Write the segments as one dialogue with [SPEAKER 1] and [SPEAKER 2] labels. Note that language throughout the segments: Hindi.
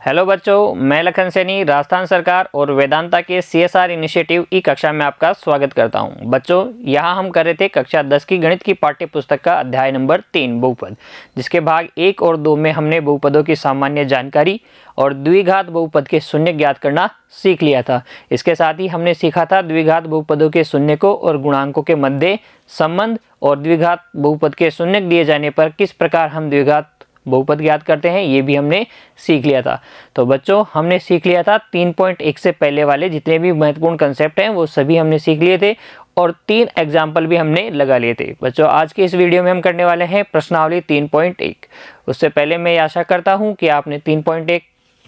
[SPEAKER 1] हेलो बच्चों, मैं लखन सैनी राजस्थान सरकार और वेदांता के CSR इनिशिएटिव ई कक्षा में आपका स्वागत करता हूं। बच्चों, यहां हम कर रहे थे कक्षा 10 की गणित की पाठ्य पुस्तक का अध्याय नंबर 3 बहुपद, जिसके भाग 1 और 2 में हमने बहुपदों की सामान्य जानकारी और द्विघात बहुपद के शून्य ज्ञात करना सीख लिया था। इसके साथ ही हमने सीखा था द्विघात बहुपदों के शून्यकों और गुणांकों के मध्य संबंध और द्विघात बहुपद के शून्य दिए जाने पर किस प्रकार हम द्विघात बहुपद ज्ञात करते हैं, ये भी हमने सीख लिया था। तो बच्चों, हमने सीख लिया था 3.1 से पहले वाले जितने भी महत्वपूर्ण कंसेप्ट हैं वो सभी हमने सीख लिए थे और 3 एग्जाम्पल भी हमने लगा लिए थे। बच्चों, आज के इस वीडियो में हम करने वाले हैं प्रश्नावली 3.1। उससे पहले मैं आशा करता हूँ कि आपने 3.1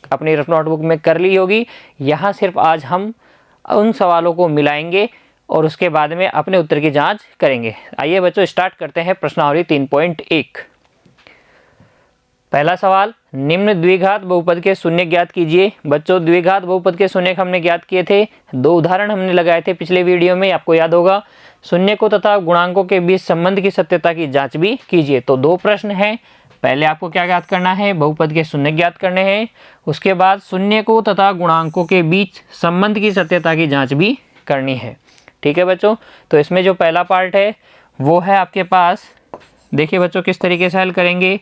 [SPEAKER 1] अपनी रफ नोटबुक में कर ली होगी। यहाँ सिर्फ आज हम उन सवालों को मिलाएंगे और उसके बाद में अपने उत्तर की जाँच करेंगे। आइए बच्चों, स्टार्ट करते हैं प्रश्नावली 3.1। पहला सवाल, निम्न द्विघात बहुपद के शून्य ज्ञात कीजिए। बच्चों, द्विघात बहुपद के शून्य हमने ज्ञात किए थे, 2 उदाहरण हमने लगाए थे पिछले वीडियो में, आपको याद होगा। शून्यकों तथा गुणांकों के बीच संबंध की सत्यता की जांच भी कीजिए। तो 2 प्रश्न हैं। पहले आपको क्या ज्ञात करना है, बहुपद के शून्य ज्ञात करने हैं। उसके बाद शून्यकों तथा गुणांकों के बीच संबंध की सत्यता की जाँच भी करनी है। ठीक है बच्चों, तो इसमें जो पहला पार्ट है वो है आपके पास, देखिए बच्चों किस तरीके से हल करेंगे।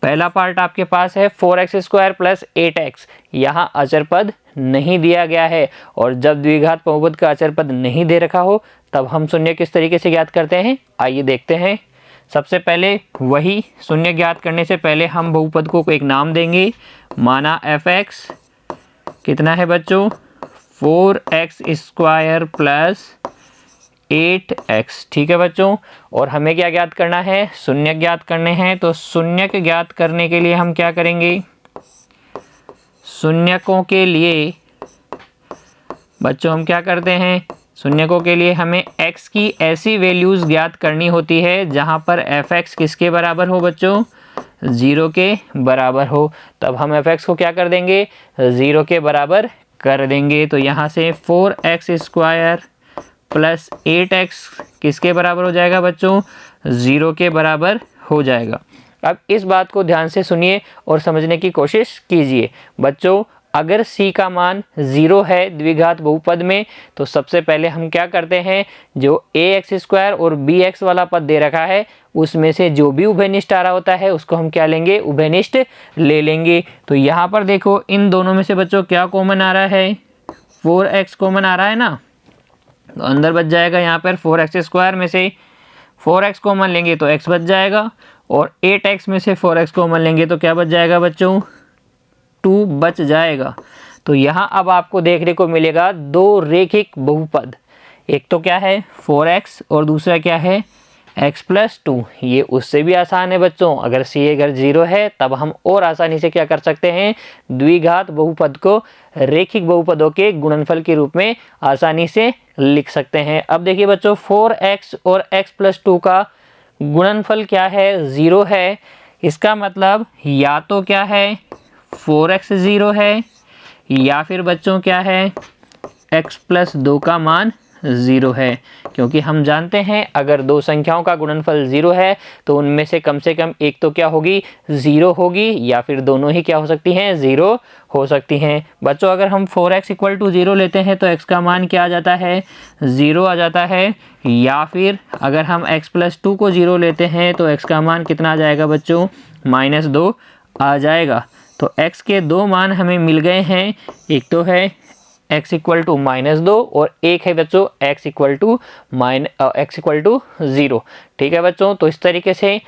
[SPEAKER 1] पहला पार्ट आपके पास है 4x² + 8x। यहाँ अचर पद नहीं दिया गया है और जब द्विघात बहुपद का अचर पद नहीं दे रखा हो तब हम शून्य किस तरीके से ज्ञात करते हैं, आइए देखते हैं। सबसे पहले वही शून्य ज्ञात करने से पहले हम बहुपद को एक नाम देंगे, माना fx कितना है बच्चों, 4x² + 8x। ठीक है बच्चों, और हमें क्या ज्ञात करना है, शून्य ज्ञात करने हैं। तो शून्य ज्ञात करने के लिए हम क्या करेंगे, शून्यकों के लिए बच्चों हम क्या करते हैं, शून्यकों के लिए हमें x की ऐसी वैल्यूज़ ज्ञात करनी होती है जहां पर fx किसके बराबर हो बच्चों, 0 के बराबर हो। तब हम fx को क्या कर देंगे, 0 के बराबर कर देंगे। तो यहाँ से 4x² + 8x किसके बराबर हो जाएगा बच्चों, 0 के बराबर हो जाएगा। अब इस बात को ध्यान से सुनिए और समझने की कोशिश कीजिए। बच्चों, अगर c का मान 0 है द्विघात बहुपद में तो सबसे पहले हम क्या करते हैं, जो ax² और bx वाला पद दे रखा है उसमें से जो भी उभयनिष्ठ आ रहा होता है उसको हम क्या लेंगे, उभयनिष्ठ ले लेंगे। तो यहाँ पर देखो इन दोनों में से बच्चों क्या कॉमन आ रहा है, 4x कॉमन आ रहा है ना, तो अंदर बच जाएगा यहाँ पर 4x² में से 4x कॉमन लेंगे तो x बच जाएगा और 8x में से 4x कॉमन लेंगे तो क्या बच जाएगा बच्चों, 2 बच जाएगा। तो यहाँ अब आपको देखने को मिलेगा 2 रेखिक बहुपद, एक तो क्या है 4x और दूसरा क्या है x + 2। ये उससे भी आसान है बच्चों, अगर अगर 0 है तब हम और आसानी से क्या कर सकते हैं, द्विघात बहुपद को रेखिक बहुपदों के गुणनफल के रूप में आसानी से लिख सकते हैं। अब देखिए बच्चों, 4x और x + 2 का गुणनफल क्या है, 0 है। इसका मतलब या तो क्या है 4x 0 है या फिर बच्चों क्या है x + 2 का मान 0 है, क्योंकि हम जानते हैं अगर 2 संख्याओं का गुणनफल 0 है तो उनमें से कम एक तो क्या होगी, 0 होगी या फिर दोनों ही क्या हो सकती हैं, 0 हो सकती हैं। बच्चों, अगर हम 4x = 0 लेते हैं तो x का मान क्या आ जाता है, 0 आ जाता है, या फिर अगर हम x + 2 को 0 लेते हैं तो x का मान कितना आ जाएगा बच्चों, -2 आ जाएगा। तो x के 2 मान हमें मिल गए हैं, एक तो है x = -2 और एक है बच्चों x = 0। ठीक है बच्चों, तो इस तरीके से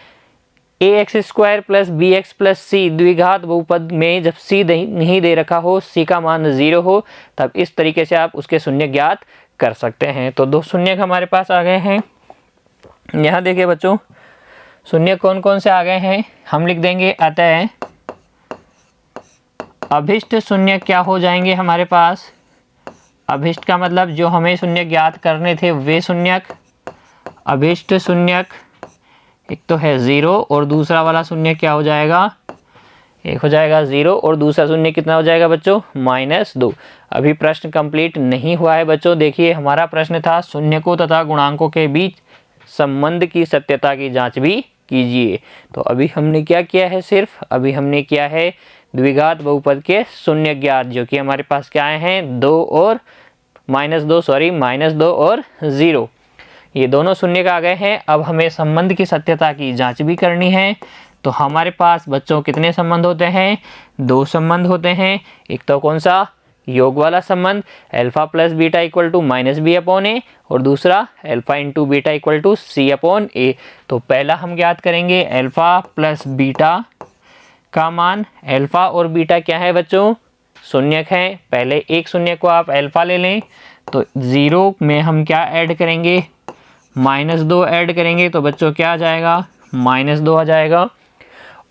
[SPEAKER 1] ax² + bx + c द्विघात बहुपद में जब c नहीं दे रखा हो, c का मान 0 हो, तब इस तरीके से आप उसके शून्य ज्ञात कर सकते हैं। तो 2 शून्य हमारे पास आ गए हैं। यहाँ देखिए बच्चों, शून्य कौन कौन से आ गए हैं, हम लिख देंगे अतः अभिष्ट शून्य क्या हो जाएंगे हमारे पास, अभिष्ट का मतलब जो हमें शून्य ज्ञात करने थे वे शून्यक, अभिष्ट शून्यक एक तो है 0 और दूसरा वाला शून्य क्या हो जाएगा, एक हो जाएगा 0 और दूसरा शून्य कितना हो जाएगा बच्चों, -2। अभी प्रश्न कंप्लीट नहीं हुआ है बच्चों। देखिए हमारा प्रश्न था शून्यकों तथा गुणांकों के बीच संबंध की सत्यता की जांच भी कीजिए। तो अभी हमने क्या किया है, सिर्फ अभी हमने किया है द्विघात बहुपद के शून्य ज्ञात, जो कि हमारे पास क्या आए हैं, 2 और -2 और 0, ये दोनों शून्य का आ गए हैं। अब हमें संबंध की सत्यता की जांच भी करनी है। तो हमारे पास बच्चों कितने संबंध होते हैं, 2 संबंध होते हैं। एक तो कौन सा, योग वाला संबंध alpha plus beta equal to -b/a, और दूसरा alpha into beta equal to c/a। तो पहला हम ज्ञात करेंगे अल्फा प्लस बीटा का मान। अल्फा और बीटा क्या है बच्चों, शून्यक है। पहले एक शून्य को आप अल्फा ले लें, तो 0 में हम क्या ऐड करेंगे, -2 ऐड करेंगे, तो बच्चों क्या आ जाएगा, -2 आ जाएगा।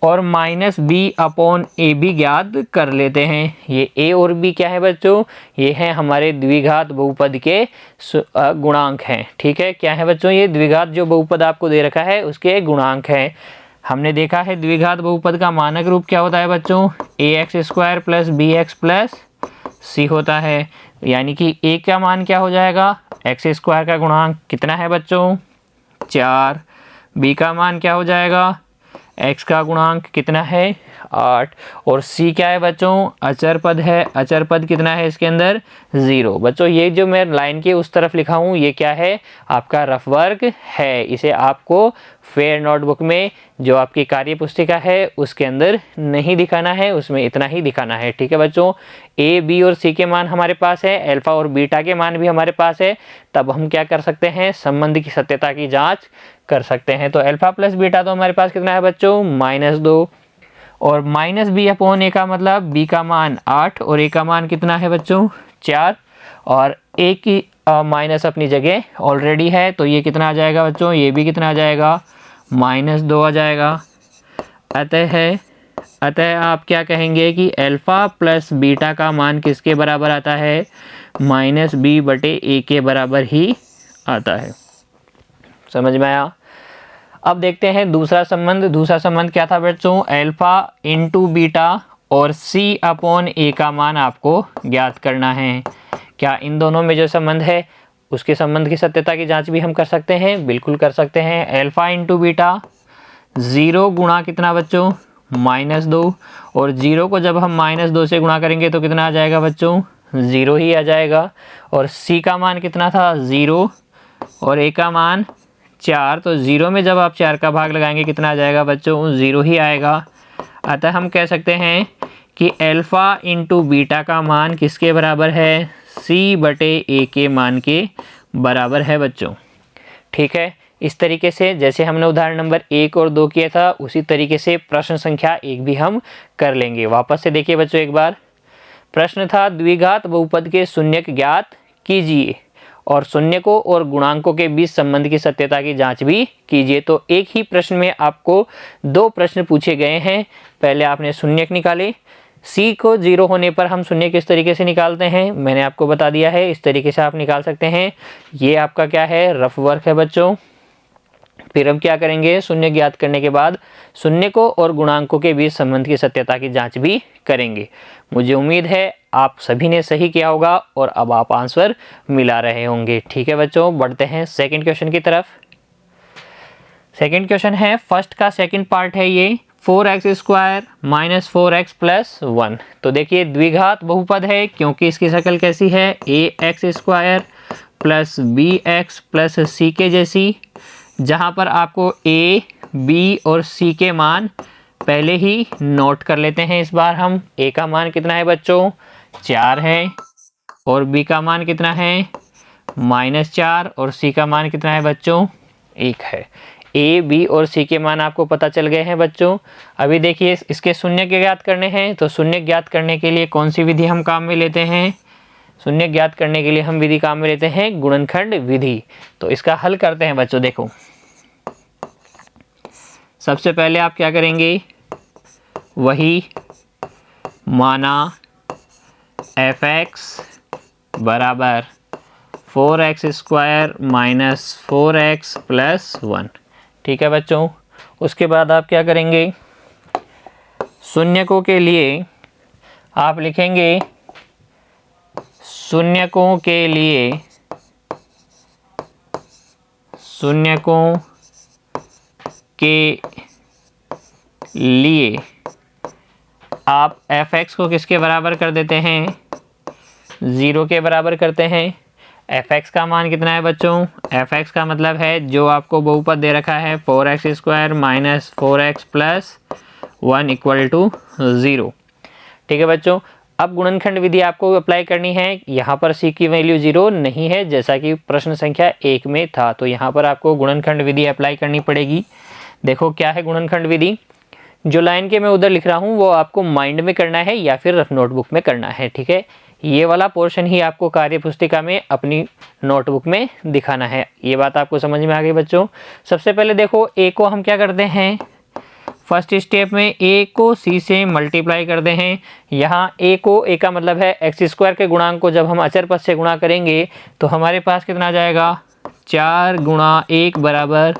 [SPEAKER 1] और -b/a भी ज्ञात कर लेते हैं। ये a और b क्या है बच्चों, ये है हमारे द्विघात बहुपद के गुणांक हैं। ठीक है, क्या है बच्चों, ये द्विघात जो बहुपद आपको दे रखा है उसके गुणांक हैं। हमने देखा है द्विघात बहुपद का मानक रूप क्या होता है बच्चों, ax² plus bx plus c होता है। यानी कि a का मान क्या हो जाएगा, x² का गुणांक कितना है बच्चों, 4। b का मान क्या हो जाएगा, x का गुणांक कितना है, 8। और c क्या है बच्चों, अचर पद है। अचर पद कितना है इसके अंदर, 0। बच्चों ये जो मैं लाइन के उस तरफ लिखा हूँ ये क्या है, आपका रफ वर्क है। इसे आपको फेयर नोटबुक में जो आपकी कार्य पुस्तिका है उसके अंदर नहीं दिखाना है, उसमें इतना ही दिखाना है। ठीक है बच्चों, a, b और c के मान हमारे पास है, अल्फा और बीटा के मान भी हमारे पास है। तब हम क्या कर सकते हैं, संबंध की सत्यता की जांच कर सकते हैं। तो अल्फा प्लस बीटा तो हमारे पास कितना है बच्चों, -2, और -b/a का मतलब b का मान 8 और a का मान कितना है बच्चों, 4। और a की माइनस अपनी जगह ऑलरेडी है, तो ये कितना आ जाएगा बच्चों, ये भी कितना आ जाएगा, -2 आ जाएगा। अतः आप क्या कहेंगे कि अल्फा प्लस बीटा का मान किसके बराबर आता है, -b/a के बराबर ही आता है। समझ में आया। अब देखते हैं दूसरा संबंध। दूसरा संबंध क्या था बच्चों, अल्फा इंटू बीटा और c/a का मान आपको ज्ञात करना है। क्या इन दोनों में जो संबंध है उसके संबंध की सत्यता की जांच भी हम कर सकते हैं, बिल्कुल कर सकते हैं। अल्फा इंटू बीटा, 0 गुणा कितना बच्चों, -2, और 0 को जब हम -2 से गुणा करेंगे तो कितना आ जाएगा बच्चों, 0 ही आ जाएगा। और c का मान कितना था, 0, और a का मान 4, तो 0 में जब आप 4 का भाग लगाएंगे कितना आ जाएगा बच्चों, 0 ही आएगा। अतः हम कह सकते हैं कि अल्फा इंटू बीटा का मान किसके बराबर है, c/a के मान के बराबर है बच्चों। ठीक है, इस तरीके से जैसे हमने उदाहरण नंबर 1 और 2 किया था उसी तरीके से प्रश्न संख्या 1 भी हम कर लेंगे। वापस से देखिए बच्चों एक बार, प्रश्न था द्विघात बहुपद के शून्यक ज्ञात कीजिए और शून्यकों और गुणांकों के बीच संबंध की सत्यता की जांच भी कीजिए। तो एक ही प्रश्न में आपको 2 प्रश्न पूछे गए हैं। पहले आपने शून्यक निकाले, c को 0 होने पर हम शून्य किस तरीके से निकालते हैं मैंने आपको बता दिया है, इस तरीके से आप निकाल सकते हैं। ये आपका क्या है, रफ वर्क है बच्चों। फिर हम क्या करेंगे, शून्य ज्ञात करने के बाद शून्यकों और गुणांकों के बीच संबंध की सत्यता की जांच भी करेंगे। मुझे उम्मीद है आप सभी ने सही किया होगा और अब आप आंसर मिला रहे होंगे। ठीक है बच्चों, बढ़ते हैं सेकंड क्वेश्चन की तरफ। सेकंड क्वेश्चन है, फर्स्ट का सेकंड पार्ट है ये, 4x² - 4x + 1। तो देखिए द्विघात बहुपद है क्योंकि इसकी शक्ल कैसी है, ax² + bx + c के जैसी, जहाँ पर आपको a, b और c के मान पहले ही नोट कर लेते हैं। इस बार हम a का मान कितना है बच्चों, 4 है, और b का मान कितना है, -4, और c का मान कितना है बच्चों, 1 है। a, b और c के मान आपको पता चल गए हैं बच्चों। अभी देखिए इसके शून्य ज्ञात करने हैं, तो शून्य ज्ञात करने के लिए कौन सी विधि हम काम में लेते हैं, शून्य ज्ञात करने के लिए हम विधि काम में लेते हैं गुणनखंड विधि। तो इसका हल करते हैं बच्चों। देखो सबसे पहले आप क्या करेंगे, वही माना f(x) बराबर 4x² - 4x + 1। ठीक है बच्चों, उसके बाद आप क्या करेंगे, शून्यकों के लिए आप लिखेंगे, शून्यकों के लिए आप fx को किसके बराबर कर देते हैं, 0 के बराबर करते हैं। fx का मान कितना है बच्चों, fx का मतलब है जो आपको बहुपद दे रखा है 4x² minus 4x plus 1 equal to 0। ठीक है बच्चों, अब गुणनखंड विधि आपको अप्लाई करनी है। यहाँ पर c की वैल्यू 0 नहीं है जैसा कि प्रश्न संख्या 1 में था, तो यहाँ पर आपको गुणनखंड विधि अप्लाई करनी पड़ेगी। देखो क्या है गुणनखंड विधि, जो लाइन के मैं उधर लिख रहा हूँ वो आपको माइंड में करना है या फिर रफ नोटबुक में करना है। ठीक है, ये वाला पोर्शन ही आपको कार्य पुस्तिका में अपनी नोटबुक में दिखाना है। ये बात आपको समझ में आ गई बच्चों। सबसे पहले देखो a को हम क्या करते हैं, फर्स्ट स्टेप में a को c से मल्टीप्लाई करते हैं। यहाँ a का मतलब है x² के गुणांक को जब हम अचर पद से गुणा करेंगे तो हमारे पास कितना आ जाएगा, 4 गुणा 1 बराबर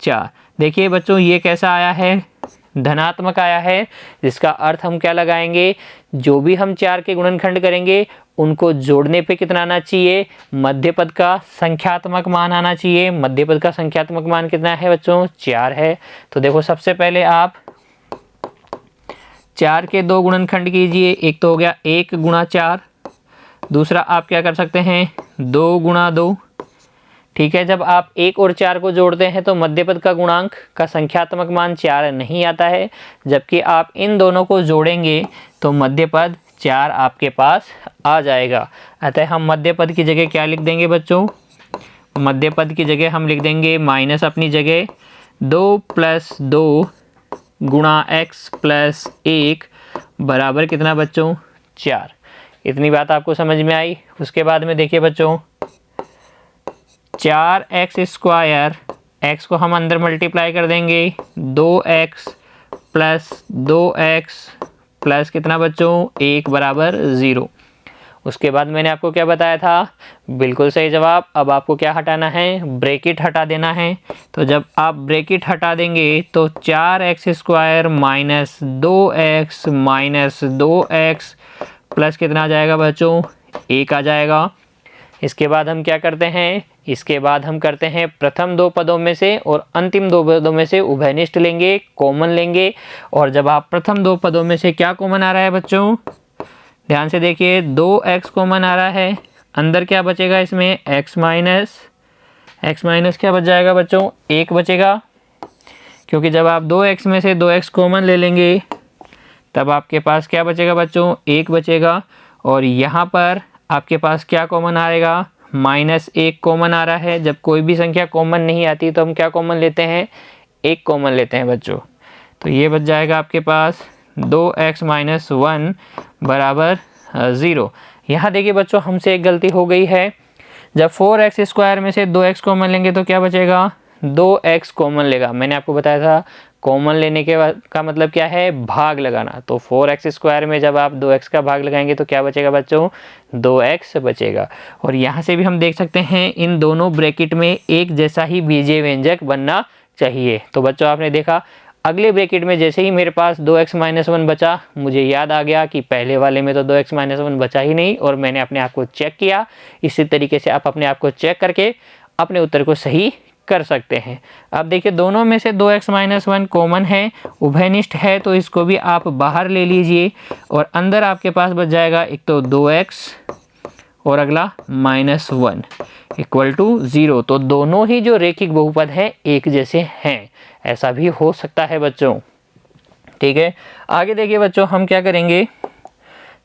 [SPEAKER 1] 4। देखिए बच्चों ये कैसा आया है, धनात्मक आया है, जिसका अर्थ हम क्या लगाएंगे, जो भी हम 4 के गुणनखंड करेंगे उनको जोड़ने पे कितना आना चाहिए, मध्य पद का संख्यात्मक मान आना चाहिए। मध्य पद का संख्यात्मक मान कितना है बच्चों, 4 है। तो देखो सबसे पहले आप 4 के 2 गुणनखंड कीजिए, एक तो हो गया 1 गुणा 4, दूसरा आप क्या कर सकते हैं 2 गुणा 2। ठीक है, जब आप 1 और 4 को जोड़ते हैं तो मध्य पद का गुणांक का संख्यात्मक मान 4 नहीं आता है, जबकि आप इन दोनों को जोड़ेंगे तो मध्य पद 4 आपके पास आ जाएगा। अतः हम मध्य पद की जगह क्या लिख देंगे बच्चों, मध्य पद की जगह हम लिख देंगे माइनस अपनी जगह 2 + 2 गुणा x + 1 बराबर कितना बच्चों, 4। इतनी बात आपको समझ में आई। उसके बाद में देखिए बच्चों 4x², x को हम अंदर मल्टीप्लाई कर देंगे 2x + 2x प्लस कितना बच्चों, 1 बराबर 0। उसके बाद मैंने आपको क्या बताया था, बिल्कुल सही जवाब। अब आपको क्या हटाना है, ब्रैकेट हटा देना है। तो जब आप ब्रैकेट हटा देंगे तो 4x² minus 2x minus 2x plus कितना आ जाएगा बच्चों, 1 आ जाएगा। इसके बाद हम क्या करते हैं, इसके बाद हम करते हैं प्रथम 2 पदों में से और अंतिम 2 पदों में से उभयनिष्ठ लेंगे, कॉमन लेंगे। और जब आप प्रथम 2 पदों में से क्या कॉमन आ रहा है बच्चों, ध्यान से देखिए 2x कॉमन आ रहा है, अंदर क्या बचेगा इसमें x माइनस क्या बच जाएगा बच्चों, 1 बचेगा। क्योंकि जब आप 2x में से 2x कॉमन ले लेंगे तब आपके पास क्या बचेगा बच्चों, 1 बचेगा। और यहाँ पर आपके पास क्या कॉमन आएगा, -1 कॉमन आ रहा है। जब कोई भी संख्या कॉमन नहीं आती तो हम क्या कॉमन लेते हैं, 1 कॉमन लेते हैं बच्चों। तो ये बच जाएगा आपके पास 2x - 1 बराबर 0। यहाँ देखिए बच्चों हमसे एक गलती हो गई है, जब 4x² में से 2x कॉमन लेंगे तो क्या बचेगा, 2x कॉमन लेगा। मैंने आपको बताया था कॉमन लेने के का मतलब क्या है, भाग लगाना। तो 4x² में जब आप 2x का भाग लगाएंगे तो क्या बचेगा बच्चों, 2x बचेगा। और यहाँ से भी हम देख सकते हैं इन दोनों ब्रैकेट में एक जैसा ही बीजीय व्यंजक बनना चाहिए। तो बच्चों आपने देखा, अगले ब्रैकेट में जैसे ही मेरे पास 2x - 1 बचा, मुझे याद आ गया कि पहले वाले में तो 2x - 1 बचा ही नहीं, और मैंने अपने आप को चेक किया। इसी तरीके से आप अपने आप को चेक करके अपने उत्तर को सही कर सकते हैं। अब देखिए दोनों में से 2x - 1 कॉमन है, उभयनिष्ठ है, तो इसको भी आप बाहर ले लीजिए और अंदर आपके पास बच जाएगा एक तो 2x और अगला -1 इक्वल टू 0। तो दोनों ही जो रेखिक बहुपद हैं एक जैसे हैं, ऐसा भी हो सकता है बच्चों। ठीक है, आगे देखिए बच्चों हम क्या करेंगे,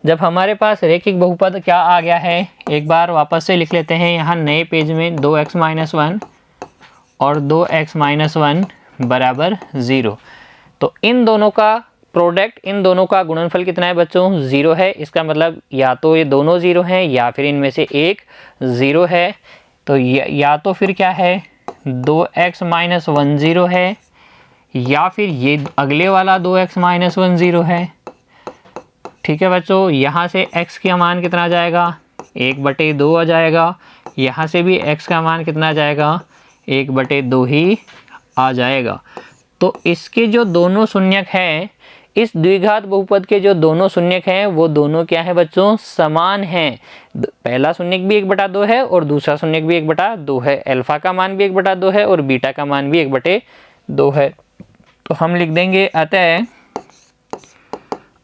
[SPEAKER 1] जब हमारे पास रेखिक बहुपद क्या आ गया है, एक बार वापस से लिख लेते हैं यहाँ नए पेज में 2x - 1 और 2x - 1 बराबर 0। तो इन दोनों का प्रोडक्ट, इन दोनों का गुणनफल कितना है बच्चों, 0 है। इसका मतलब या तो ये दोनों 0 हैं या फिर इनमें से एक 0 है। तो या तो फिर क्या है, 2x - 1 0 है, या फिर ये अगले वाला 2x - 1 0 है। ठीक है बच्चों, यहाँ से x का मान कितना आ जाएगा, 1/2 आ जाएगा। यहाँ से भी x का मान कितना आ जाएगा, 1/2 ही आ जाएगा। तो इसके जो दोनों शून्यक हैं, इस द्विघात बहुपद के जो दोनों शून्यक हैं वो दोनों क्या है बच्चों, समान हैं। पहला शून्यक भी 1/2 है और दूसरा शून्यक भी 1/2 है। अल्फा का मान भी 1/2 है और बीटा का मान भी 1/2 है। तो हम लिख देंगे अतः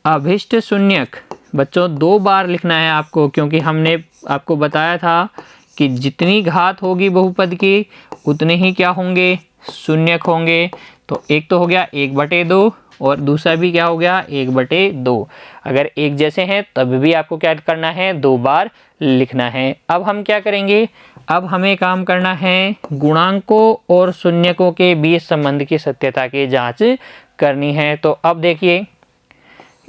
[SPEAKER 1] अभिष्ट शून्यक। बच्चों 2 बार लिखना है आपको, क्योंकि हमने आपको बताया था कि जितनी घात होगी बहुपद की उतने ही क्या होंगे, शून्यक होंगे। तो एक तो हो गया 1/2 और दूसरा भी क्या हो गया 1/2। अगर एक जैसे हैं तब भी आपको क्या करना है, 2 बार लिखना है। अब हम क्या करेंगे, अब हमें काम करना है गुणांकों और शून्यकों के बीच संबंध की सत्यता की जांच करनी है। तो अब देखिए,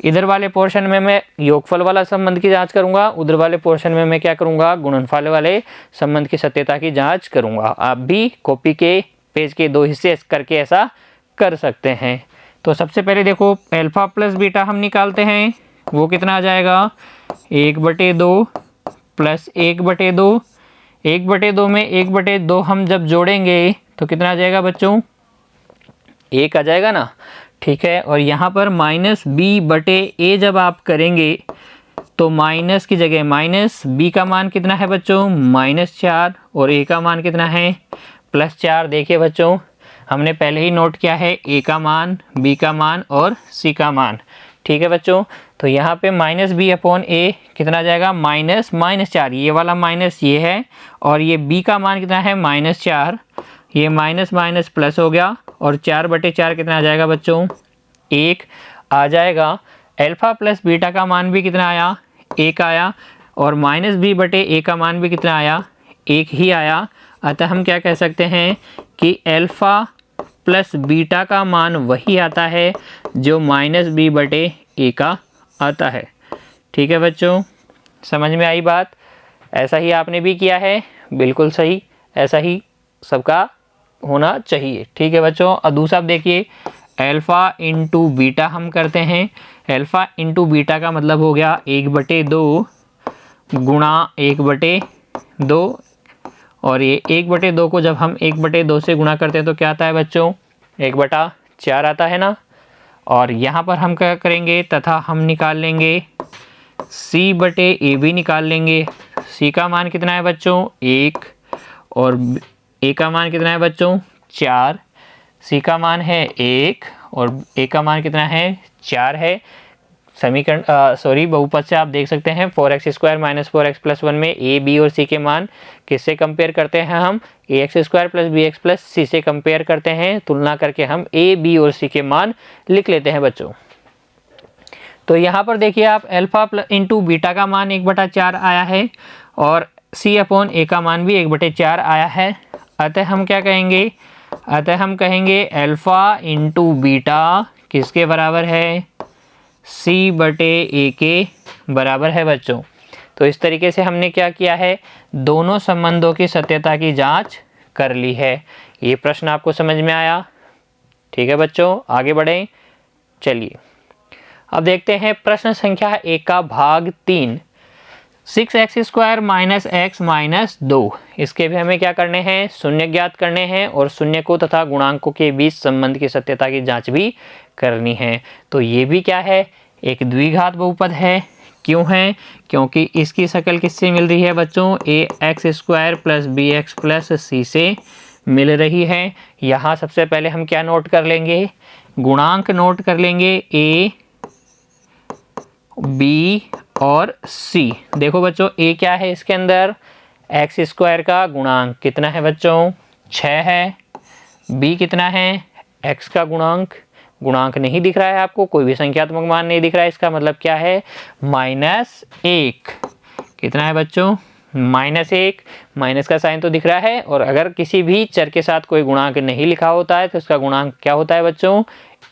[SPEAKER 1] इधर वाले पोर्शन में मैं योगफल वाला संबंध की जांच करूंगा, उधर वाले पोर्शन में मैं क्या करूंगा, गुणनफल वाले संबंध की सत्यता की जांच करूंगा। आप भी कॉपी के पेज के 2 हिस्से करके ऐसा कर सकते हैं। तो सबसे पहले देखो अल्फा प्लस बीटा हम निकालते हैं, वो कितना आ जाएगा 1/2 प्लस 1/2। 1/2 में 1/2 हम जब जोड़ेंगे तो कितना आ जाएगा बच्चों, 1 आ जाएगा ना, ठीक है। और यहाँ पर -b/a जब आप करेंगे तो माइनस की जगह माइनस, b का मान कितना है बच्चों -4 और a का मान कितना है +4। देखिए बच्चों हमने पहले ही नोट किया है a का मान, b का मान और c का मान, ठीक है बच्चों। तो यहाँ पे -b/a कितना आ जाएगा -4, ये वाला माइनस ये है और ये b का मान कितना है -4, ये माइनस माइनस प्लस हो गया और 4/4 कितना आ जाएगा बच्चों 1 आ जाएगा। अल्फा प्लस बीटा का मान भी कितना आया 1 आया और -b/a का मान भी कितना आया 1 ही आया। अतः हम क्या कह सकते हैं कि अल्फा प्लस बीटा का मान वही आता है जो -b/a का आता है, ठीक है बच्चों। समझ में आई बात, ऐसा ही आपने भी किया है, बिल्कुल सही, ऐसा ही सबका होना चाहिए, ठीक है बच्चों। और दूसरा देखिए अल्फा इंटू बीटा हम करते हैं, अल्फा इंटू बीटा का मतलब हो गया 1/2 गुणा 1/2 और ये 1/2 को जब हम 1/2 से गुणा करते हैं तो क्या आता है बच्चों 1/4 आता है ना। और यहाँ पर हम क्या करेंगे, तथा हम निकाल लेंगे c/a भी निकाल लेंगे। c का मान कितना है बच्चों 1 और a का मान कितना है बच्चों 4। c का मान है 1 और a का मान कितना है 4 है। समीकरण बहुपद से आप देख सकते हैं 4x² - 4x + 1 में a, b और c के मान किससे कंपेयर करते हैं हम, ax² + bx + c से कंपेयर करते हैं। तुलना करके हम a, b और c के मान लिख लेते हैं बच्चों। तो यहाँ पर देखिए आप अल्फा इंटू बीटा का मान 1/4 आया है और c/a का मान भी 1/4 आया है। अतः हम क्या कहेंगे, अतः हम कहेंगे अल्फा इंटू बीटा किसके बराबर है c/a के बराबर है बच्चों। तो इस तरीके से हमने क्या किया है, दोनों संबंधों की सत्यता की जांच कर ली है। ये प्रश्न आपको समझ में आया, ठीक है बच्चों। आगे बढ़ें, चलिए अब देखते हैं प्रश्न संख्या 1 का भाग 3, 6x² - x - 2। इसके भी हमें क्या करने हैं, शून्य ज्ञात करने हैं और शून्यकों तथा गुणांकों के बीच संबंध की सत्यता की जांच भी करनी है। तो ये भी क्या है, एक द्विघात बहुपद है। क्यों है, क्योंकि इसकी शक्ल किससे मिल रही है बच्चों, ax² + bx + c से मिल रही है। यहाँ सबसे पहले हम क्या नोट कर लेंगे, गुणांक नोट कर लेंगे a, b और c। देखो बच्चों a क्या है, इसके अंदर x² का गुणांक कितना है बच्चों 6 है, b कितना है x का गुणांक नहीं दिख रहा है आपको, कोई भी संख्यात्मक मान नहीं दिख रहा है, इसका मतलब क्या है -1। कितना है बच्चों -1, माइनस का साइन तो दिख रहा है। और अगर किसी भी चर के साथ कोई गुणांक नहीं लिखा होता है तो उसका गुणांक क्या होता है बच्चों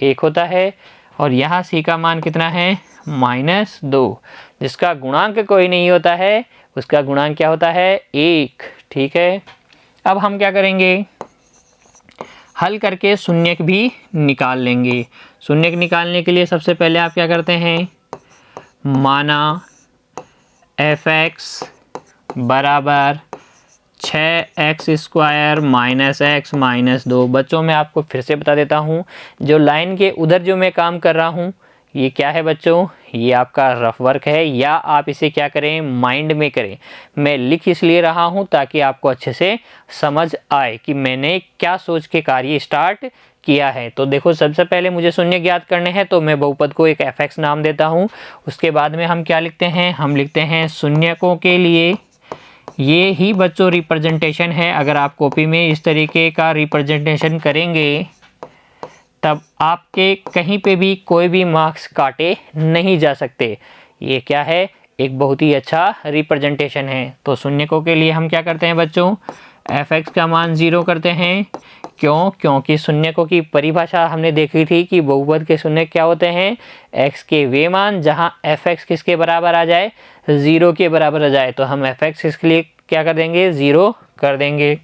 [SPEAKER 1] 1 होता है। और यहाँ c का मान कितना है -2, जिसका गुणांक कोई नहीं होता है उसका गुणांक क्या होता है 1, ठीक है। अब हम क्या करेंगे, हल करके शून्यक भी निकाल लेंगे। शून्यक निकालने के लिए सबसे पहले आप क्या करते हैं, माना f(x) बराबर 6x² - x - 2। बच्चों मैं आपको फिर से बता देता हूँ, जो लाइन के उधर जो मैं काम कर रहा हूँ ये क्या है बच्चों, ये आपका रफ वर्क है, या आप इसे क्या करें माइंड में करें। मैं लिख इसलिए रहा हूँ ताकि आपको अच्छे से समझ आए कि मैंने क्या सोच के कार्य स्टार्ट किया है। तो देखो सबसे पहले मुझे शून्य ज्ञात करने हैं, तो मैं बहुपद को एक fx नाम देता हूँ। उसके बाद में हम क्या लिखते हैं, हम लिखते हैं शून्यकों के लिए, ये ही बच्चों रिप्रेजेंटेशन है। अगर आप कॉपी में इस तरीके का रिप्रेजेंटेशन करेंगे तब आपके कहीं पे भी कोई भी मार्क्स काटे नहीं जा सकते। ये क्या है, एक बहुत ही अच्छा रिप्रेजेंटेशन है। तो शून्यकों के लिए हम क्या करते हैं बच्चों, fx का मान 0 करते हैं। क्यों, क्योंकि शून्यकों की परिभाषा हमने देखी थी कि बहुपद के शून्य क्या होते हैं, x के वे मान जहां fx किसके बराबर आ जाए, 0 के बराबर आ जाए। तो हम fx इसके लिए क्या कर देंगे, 0 कर देंगे।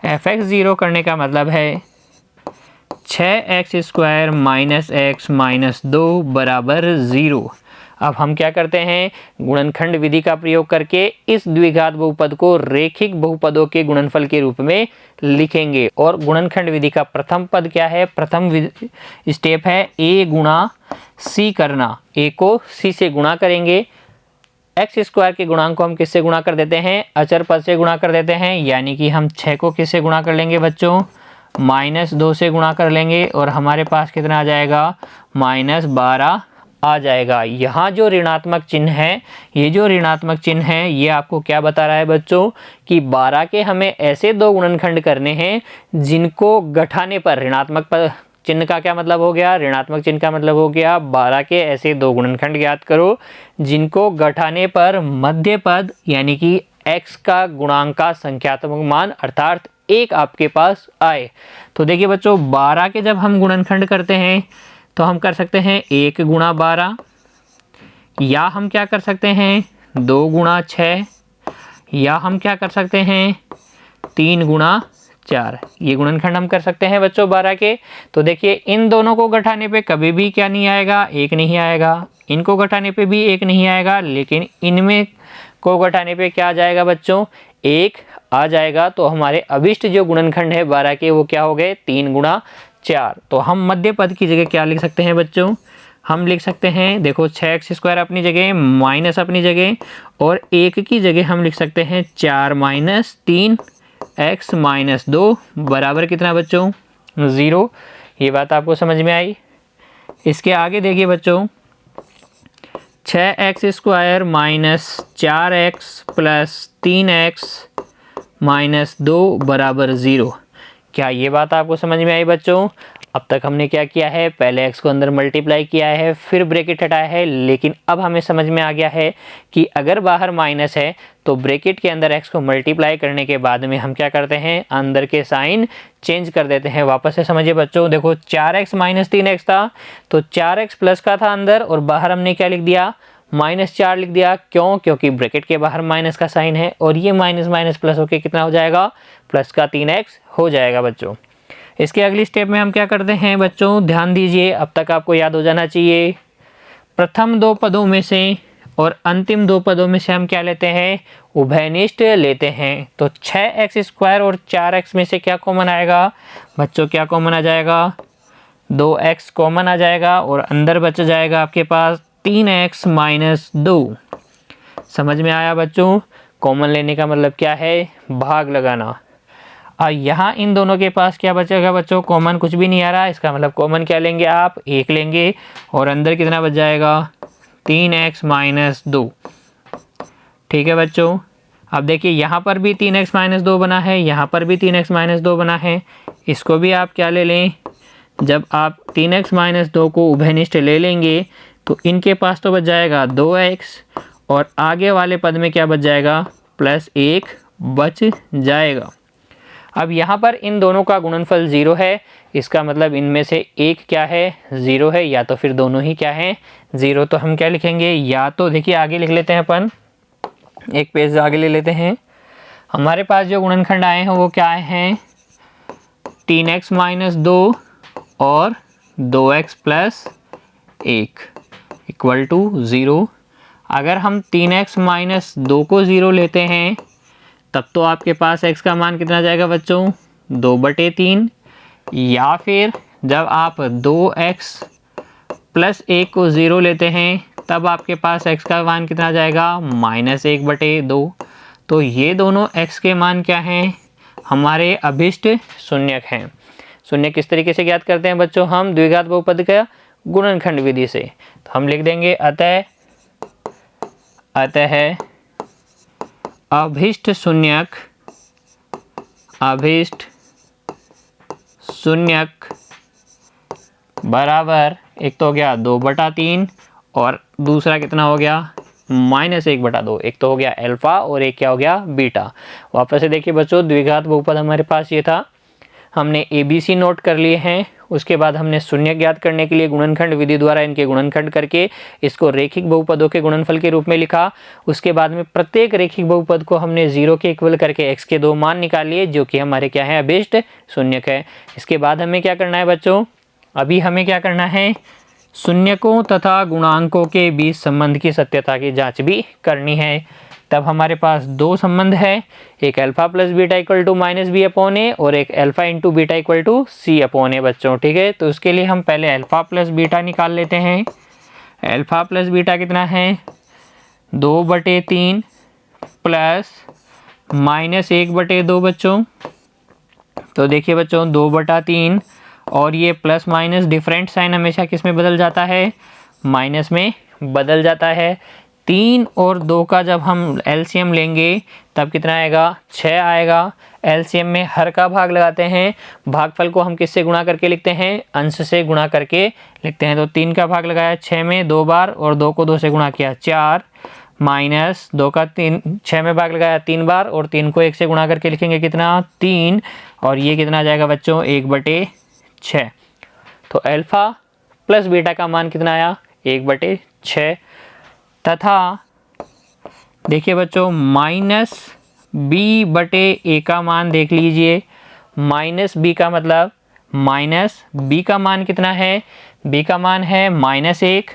[SPEAKER 1] fx 0 करने का मतलब है 6x² माइनस x माइनस 2 बराबर 0। अब हम क्या करते हैं, गुणनखंड विधि का प्रयोग करके इस द्विघात बहुपद को रेखिक बहुपदों के गुणनफल के रूप में लिखेंगे। और गुणनखंड विधि का प्रथम पद क्या है, प्रथम स्टेप है a गुणा c करना। a को c से गुणा करेंगे, x² के गुणांक को हम किससे गुणा कर देते हैं, अचर पद से गुणा कर देते हैं। यानी कि हम 6 को किससे गुणा कर लेंगे बच्चों, -2 से गुणा कर लेंगे और हमारे पास कितना आ जाएगा, -12 आ जाएगा। यहाँ जो ऋणात्मक चिन्ह है, ये जो ऋणात्मक चिन्ह है ये आपको क्या बता रहा है बच्चों कि 12 के हमें ऐसे दो गुणनखंड करने हैं जिनको गठाने पर, ऋणात्मक चिन्ह का क्या मतलब हो गया, ऋणात्मक चिन्ह का मतलब हो गया 12 के ऐसे दो गुणनखंड ज्ञात करो जिनको गठाने पर मध्य पद यानी कि x का गुणांक का संख्यात्मक मान अर्थात 1 आपके पास आए। तो देखिए बच्चों 12 के जब हम गुणनखंड करते हैं तो हम कर सकते हैं 1 गुणा 12, या हम क्या कर सकते हैं 2 गुणा 6, या हम क्या कर सकते हैं 3 गुणा 4। ये गुणनखंड हम कर सकते हैं बच्चों 12 के। तो देखिए इन दोनों को घटाने पे कभी भी क्या नहीं आएगा, 1 नहीं आएगा। इनको घटाने पे भी 1 नहीं आएगा, लेकिन इनमें को घटाने पे क्या आ जाएगा बच्चों, 1 आ जाएगा। तो हमारे अभिष्ट जो गुणनखंड है 12 के वो क्या हो गए, 3 गुणा 4। तो हम मध्य पद की जगह क्या लिख सकते हैं बच्चों, हम लिख सकते हैं देखो 6x² अपनी जगह, माइनस अपनी जगह, और 1 की जगह हम लिख सकते हैं 4 माइनस 3x माइनस 2 बराबर कितना बच्चों, 0। ये बात आपको समझ में आई। इसके आगे देखिए बच्चों 6x² minus 4x plus 3x minus 2 बराबर 0। क्या ये बात आपको समझ में आई बच्चों। अब तक हमने क्या किया है, पहले x को अंदर मल्टीप्लाई किया है, फिर ब्रैकेट हटाया है, लेकिन अब हमें समझ में आ गया है कि अगर बाहर माइनस है तो ब्रैकेट के अंदर x को मल्टीप्लाई करने के बाद में हम क्या करते हैं, अंदर के साइन चेंज कर देते हैं। वापस से समझिए बच्चों, देखो 4x माइनस 3x था तो 4x प्लस का था अंदर और बाहर हमने क्या लिख दिया, -4 लिख दिया। क्यों, क्योंकि ब्रैकेट के बाहर माइनस का साइन है और ये माइनस माइनस प्लस होके कितना हो जाएगा, प्लस का 3x हो जाएगा बच्चों। इसके अगली स्टेप में हम क्या करते हैं बच्चों, ध्यान दीजिए, अब तक आपको याद हो जाना चाहिए। प्रथम दो पदों में से और अंतिम दो पदों में से हम क्या लेते हैं, उभयनिष्ठ लेते हैं। तो 6x² और 4x में से क्या कॉमन आएगा बच्चों, क्या कॉमन आ जाएगा, 2x कॉमन आ जाएगा और अंदर बच जाएगा आपके पास 3x माइनस 2। समझ में आया बच्चों। कॉमन लेने का मतलब क्या है, भाग लगाना। और यहाँ इन दोनों के पास क्या बचेगा बच्चों, कॉमन कुछ भी नहीं आ रहा। इसका मतलब कॉमन क्या लेंगे आप, 1 लेंगे और अंदर कितना बच जाएगा, 3x माइनस 2। ठीक है बच्चों। अब देखिए यहाँ पर भी 3x माइनस 2 बना है, यहाँ पर भी 3x माइनस 2 बना है। इसको भी आप क्या ले लें, जब आप 3x माइनस 2 को उभयनिष्ठ ले लेंगे तो इनके पास तो बच जाएगा 2x और आगे वाले पद में क्या बच जाएगा, +1 बच जाएगा। अब यहाँ पर इन दोनों का गुणनफल 0 है, इसका मतलब इनमें से एक क्या है, 0 है, या तो फिर दोनों ही क्या है, 0। तो हम क्या लिखेंगे, या तो देखिए आगे लिख लेते हैं अपन, एक पेज आगे ले लेते हैं। हमारे पास जो गुणनखंड आए हैं वो क्या आए हैं, 3x माइनस 2 और 2x प्लस 1 इक्वल टू 0। अगर हम 3x माइनस 2 को 0 लेते हैं तब तो आपके पास x का मान कितना जाएगा बच्चों, 2/3। या फिर जब आप 2x प्लस 1 को 0 लेते हैं तब आपके पास x का मान कितना जाएगा, -1/2। तो ये दोनों x के मान क्या हैं, हमारे अभिष्ट शून्यक हैं। शून्य किस तरीके से ज्ञात करते हैं बच्चों, हम द्विघात बहुपद का गुणनखंड विधि से। तो हम लिख देंगे अतः अभिष्ट शून्यक बराबर, एक तो हो गया 2/3 और दूसरा कितना हो गया -1/2। एक तो हो गया अल्फा और एक क्या हो गया बीटा। वापस से देखिए बच्चों, द्विघात बहुपद हमारे पास ये था, हमने ABC नोट कर लिए हैं। उसके बाद हमने शून्य ज्ञात करने के लिए गुणनखंड विधि द्वारा इनके गुणनखंड करके इसको रेखिक बहुपदों के गुणनफल के रूप में लिखा। उसके बाद में प्रत्येक रेखिक बहुपद को हमने 0 के इक्वल करके x के 2 मान निकाल लिए, जो कि हमारे क्या है, अभिष्ट शून्यक है। इसके बाद हमें क्या करना है बच्चों, अभी हमें क्या करना है, शून्यकों तथा गुणांकों के बीच संबंध की सत्यता की जांच भी करनी है। तब हमारे पास दो संबंध है, एक alpha plus beta equal to -b/a और एक alpha into beta equal to c/a बच्चों। ठीक है, तो उसके लिए हम पहले अल्फा प्लस बीटा निकाल लेते हैं। अल्फा प्लस बीटा कितना है, 2/3 प्लस -1/2 बच्चों। तो देखिए बच्चों 2/3 और ये प्लस माइनस डिफरेंट साइन हमेशा किस में बदल जाता है, माइनस में बदल जाता है। 3 और 2 का जब हम एलसीएम लेंगे तब कितना आएगा, 6 आएगा। एलसीएम में हर का भाग लगाते हैं, भागफल को हम किससे गुणा करके लिखते हैं, अंश से गुणा करके लिखते हैं। तो 3 का भाग लगाया 6 में 2 बार और 2 को 2 से गुणा किया 4, माइनस 2 का 6 में भाग लगाया 3 बार और 3 को 1 से गुणा करके लिखेंगे कितना, 3, और ये कितना आ जाएगा बच्चों 1/6। तो अल्फा प्लस बीटा का मान कितना आया, 1/6। तथा देखिए बच्चों -b/a का मान देख लीजिए। -b का मतलब, -b का मान कितना है, b का मान है -1।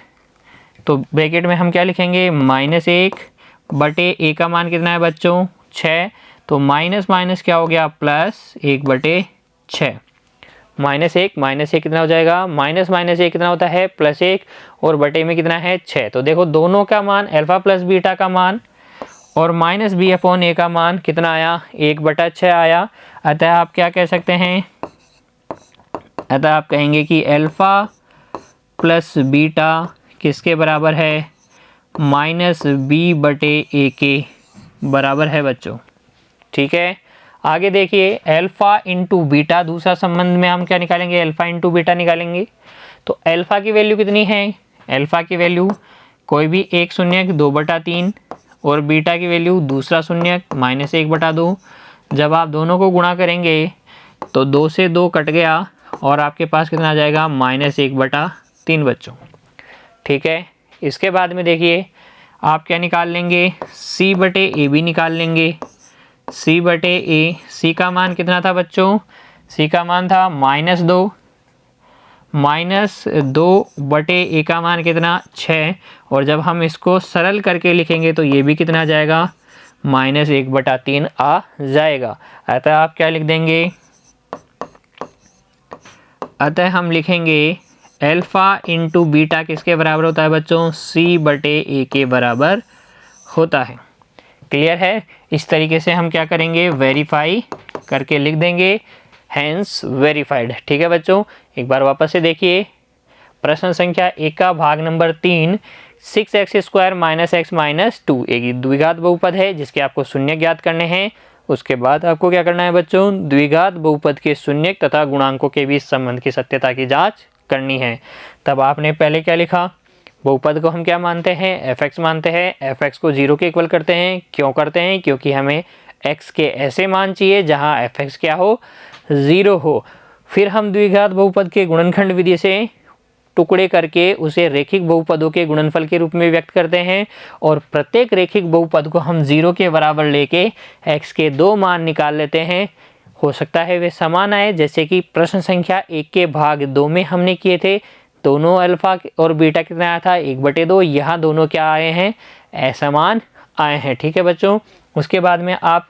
[SPEAKER 1] तो ब्रैकेट में हम क्या लिखेंगे, -1/a का मान कितना है बच्चों 6। तो माइनस माइनस क्या हो गया, प्लस 1/6। -1 कितना हो जाएगा, -1 कितना होता है, +1 और बटे में कितना है 6। तो देखो दोनों का मान, अल्फा प्लस बीटा का मान और -b/a का मान कितना आया, 1/6 आया। अतः आप क्या कह सकते हैं, अतः आप कहेंगे कि अल्फा प्लस बीटा किसके बराबर है, -b/a के बराबर है बच्चों। ठीक है, आगे देखिए अल्फा इंटू बीटा, दूसरा संबंध में हम क्या निकालेंगे, अल्फा इंटू बीटा निकालेंगे। तो अल्फा की वैल्यू कितनी है, अल्फा की वैल्यू कोई भी एक शून्यक 2/3 और बीटा की वैल्यू दूसरा शून्यक -1/2। जब आप दोनों को गुणा करेंगे तो 2 से 2 कट गया और आपके पास कितना आ जाएगा, -1/3 बच्चों। ठीक है, इसके बाद में देखिए आप क्या निकाल लेंगे, c/a भी निकाल लेंगे। c/a, c का मान कितना था बच्चों, c का मान था -2, -2/a का मान कितना 6। और जब हम इसको सरल करके लिखेंगे तो ये भी कितना आ जाएगा, -1/3 आ जाएगा। अतः आप क्या लिख देंगे, अतः हम लिखेंगे अल्फा इंटू बीटा किसके बराबर होता है बच्चों, c/a के बराबर होता है। क्लियर है, इस तरीके से हम क्या करेंगे, वेरीफाई करके लिख देंगे, हैंस वेरीफाइड। ठीक है बच्चों, एक बार वापस से देखिए प्रश्न संख्या 1 का भाग नंबर 3, 6x² - x - 2 एक द्विघात बहुपद है जिसके आपको शून्य ज्ञात करने हैं। उसके बाद आपको क्या करना है बच्चों, द्विघात बहुपद के शून्यक तथा गुणांकों के बीच संबंध की सत्यता की जांच करनी है। तब आपने पहले क्या लिखा, बहुपद को हम क्या मानते हैं, fx मानते हैं। fx को 0 के इक्वल करते हैं, क्यों करते हैं, क्योंकि हमें x के ऐसे मान चाहिए जहां fx क्या हो, 0 हो। फिर हम द्विघात बहुपद के गुणनखंड विधि से टुकड़े करके उसे रेखिक बहुपदों के गुणनफल के रूप में व्यक्त करते हैं और प्रत्येक रेखिक बहुपद को हम 0 के बराबर लेके x के 2 मान निकाल लेते हैं। हो सकता है वे समान आए, जैसे कि प्रश्न संख्या 1 के भाग 2 में हमने किए थे, दोनों अल्फा और बीटा कितना आया था, 1/2। यहाँ दोनों क्या आए हैं, असमान आए हैं। ठीक है बच्चों, उसके बाद में आप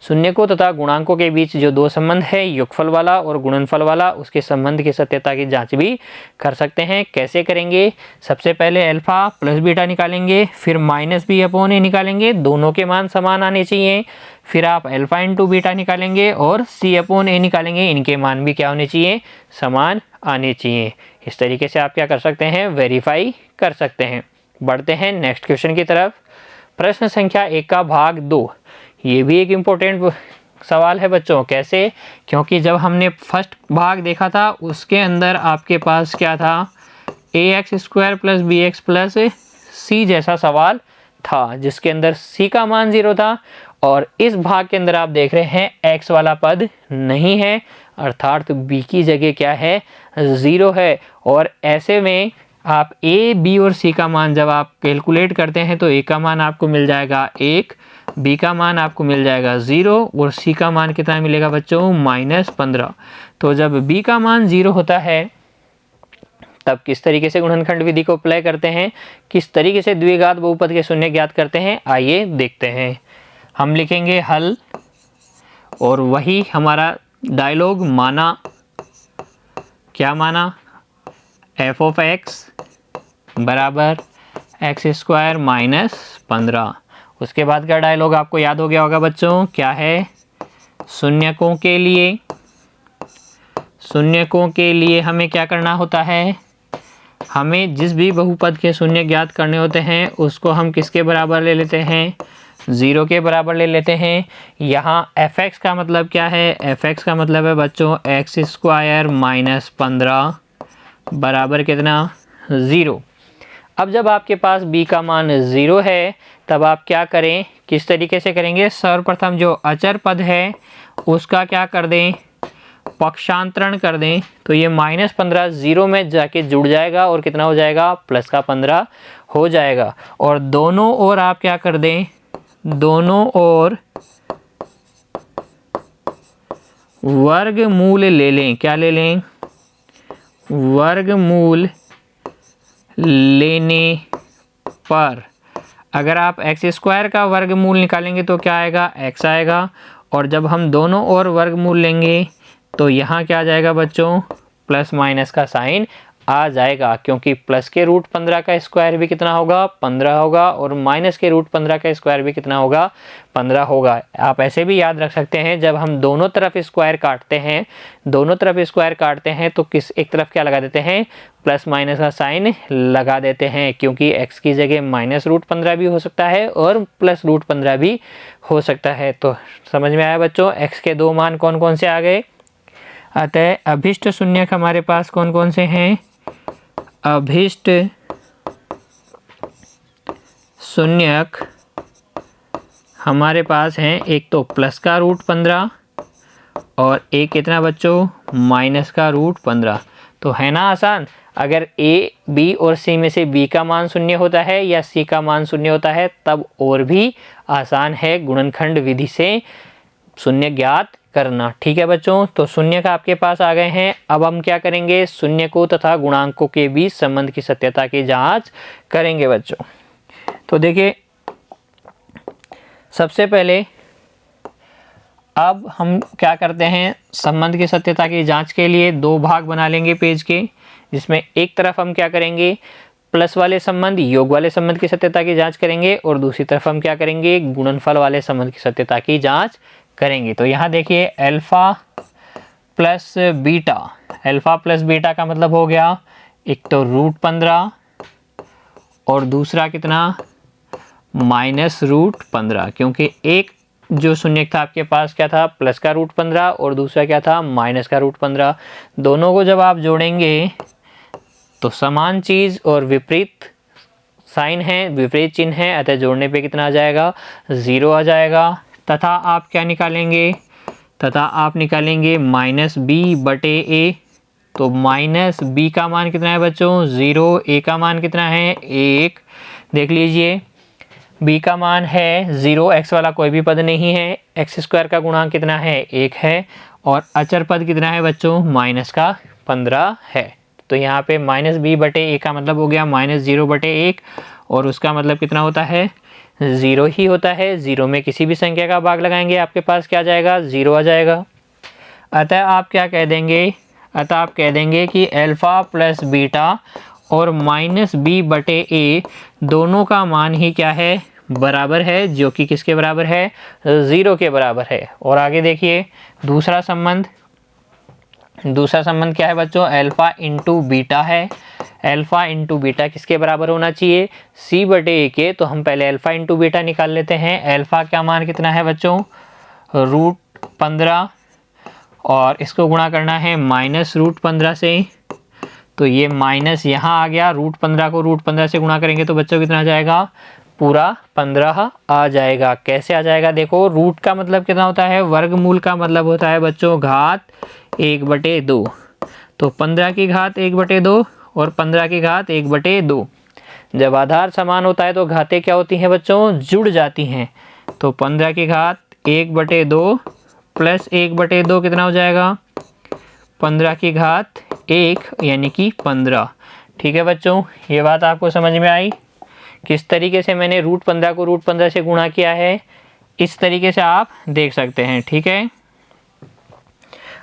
[SPEAKER 1] शून्यकों तथा गुणांकों के बीच जो दो संबंध है, योगफल वाला और गुणनफल वाला, उसके संबंध की सत्यता की जांच भी कर सकते हैं। कैसे करेंगे? सबसे पहले अल्फा प्लस बीटा निकालेंगे, फिर माइनस बी अपॉन ए निकालेंगे, दोनों के मान समान आने चाहिए। फिर आप अल्फा इंटू बीटा निकालेंगे और सी अपॉन ए निकालेंगे, इनके मान भी क्या होने चाहिए? समान आने चाहिए। इस तरीके से आप क्या कर सकते हैं? वेरीफाई कर सकते हैं। बढ़ते हैं नेक्स्ट क्वेश्चन की तरफ। प्रश्न संख्या 1 का भाग 2। ये भी एक इम्पोर्टेंट सवाल है बच्चों। कैसे? क्योंकि जब हमने फर्स्ट भाग देखा था उसके अंदर आपके पास क्या था? ax² plus bx plus c जैसा सवाल था, जिसके अंदर c का मान 0 था। और इस भाग के अंदर आप देख रहे हैं x वाला पद नहीं है, अर्थात b की जगह क्या है? 0 है। और ऐसे में आप a, b और c का मान जब आप कैलकुलेट करते हैं तो a का मान आपको मिल जाएगा 1, b का मान आपको मिल जाएगा 0 और c का मान कितना मिलेगा बच्चों? -15। तो जब b का मान 0 होता है तब किस तरीके से गुणनखंड विधि को अप्लाई करते हैं, किस तरीके से द्विघात बहुपद के शून्य ज्ञात करते हैं, आइए देखते हैं। हम लिखेंगे हल और वही हमारा डायलॉग माना। क्या माना? f ऑफ x बराबर x² -15। उसके बाद का डायलॉग आपको याद हो गया होगा बच्चों, क्या है? शून्यकों के लिए हमें क्या करना होता है? हमें जिस भी बहुपद के शून्य ज्ञात करने होते हैं उसको हम किसके बराबर ले लेते हैं? 0 के बराबर ले लेते हैं। यहाँ fx का मतलब क्या है? fx का मतलब है बच्चों x² -15 बराबर कितना? 0। अब जब आपके पास b का मान 0 है तब आप क्या करें? किस तरीके से करेंगे? सर्वप्रथम जो अचर पद है उसका क्या कर दें? पक्षांतरण कर दें। तो ये -15 0 में जाके जुड़ जाएगा और कितना हो जाएगा? प्लस का 15 हो जाएगा। और दोनों ओर आप क्या कर दें? दोनों ओर वर्गमूल ले लें। क्या ले लें? वर्गमूल लेने पर अगर आप x² का वर्गमूल निकालेंगे तो क्या आएगा? x आएगा। और जब हम दोनों ओर वर्गमूल लेंगे तो यहाँ क्या आ जाएगा बच्चों? प्लस माइनस का साइन आ जाएगा, क्योंकि प्लस के रूट 15 का स्क्वायर भी कितना होगा? 15 होगा। और माइनस के रूट 15 का स्क्वायर भी कितना होगा? 15 होगा। आप ऐसे भी याद रख सकते हैं, जब हम दोनों तरफ स्क्वायर काटते हैं तो किस एक तरफ क्या लगा देते हैं? प्लस माइनस का साइन लगा देते हैं, क्योंकि x की जगह -√15 भी हो सकता है और +√15 भी हो सकता है। तो समझ में आया बच्चों? x के दो मान कौन कौन से आ गए? अतः अभिष्ट शून्यक हमारे पास कौन कौन से हैं? अभिष्ट शून्यक हमारे पास हैं एक तो प्लस का √15 और एक कितना बच्चों? माइनस का √15। तो है ना आसान? अगर a, b और c में से b का मान 0 होता है या c का मान 0 होता है तब और भी आसान है गुणनखंड विधि से शून्य ज्ञात करना। ठीक है बच्चों? तो शून्य का आपके पास आ गए हैं। अब हम क्या करेंगे? शून्यकों तथा गुणांकों के बीच संबंध की सत्यता की जांच करेंगे बच्चों। तो देखिए, सबसे पहले अब हम क्या करते हैं? संबंध की सत्यता की जांच के लिए दो भाग बना लेंगे पेज के, जिसमें एक तरफ हम क्या करेंगे? प्लस वाले संबंध, योग वाले संबंध की सत्यता की जांच करेंगे और दूसरी तरफ हम क्या करेंगे? गुणनफल वाले संबंध की सत्यता की जांच करेंगे। तो यहाँ देखिए, अल्फा प्लस बीटा का मतलब हो गया एक तो √15 और दूसरा कितना? -√15, क्योंकि एक जो शून्यक था आपके पास क्या था? प्लस का √15 और दूसरा क्या था? माइनस का √15। दोनों को जब आप जोड़ेंगे तो समान चीज़ और विपरीत साइन है, विपरीत चिन्ह है, अतः जोड़ने पे कितना आ जाएगा? 0 आ जाएगा। तथा आप क्या निकालेंगे? आप निकालेंगे -b/a। तो -b का मान कितना है बच्चों? 0। a का मान कितना है? 1। देख लीजिए, b का मान है 0, x वाला कोई भी पद नहीं है, x² का गुणांक कितना है? 1 है। और अचर पद कितना है बच्चों? -15 है। तो यहाँ पे -b/a का मतलब हो गया -0/1 और उसका मतलब कितना होता है? ज़ीरो ही होता है। ज़ीरो में किसी भी संख्या का भाग लगाएंगे आपके पास क्या आ जाएगा, ज़ीरो आ जाएगा। अतः आप क्या कह देंगे, अतः आप कह देंगे कि अल्फ़ा प्लस बीटा और माइनस बी बटे ए दोनों का मान ही क्या है, बराबर है, जो कि किसके बराबर है, ज़ीरो के बराबर है। और आगे देखिए दूसरा संबंध क्या है बच्चों, अल्फ़ा इंटू बीटा है। अल्फ़ा इंटू बीटा किसके बराबर होना चाहिए, सी बटे ए के। तो हम पहले अल्फ़ा इंटू बीटा निकाल लेते हैं। अल्फ़ा का मान कितना है बच्चों, √15 और इसको गुणा करना है -√15 से। तो ये माइनस यहाँ आ गया, √15 को √15 से गुणा करेंगे तो बच्चों कितना आ जाएगा, पूरा 15 आ जाएगा। कैसे आ जाएगा, देखो रूट का मतलब कितना होता है, वर्गमूल का मतलब होता है बच्चों घात 1/2। तो 15 की घात 1/2 और 15 की घात 1/2। जब आधार समान होता है तो घातें क्या होती हैं बच्चों, जुड़ जाती हैं। तो 15 की घात 1/2 प्लस 1/2 कितना हो जाएगा, 15 की घात 1 यानी कि 15। ठीक है बच्चों, ये बात आपको समझ में आई। किस तरीके से मैंने √15 को √15 से गुणा किया है, इस तरीके से आप देख सकते हैं। ठीक है,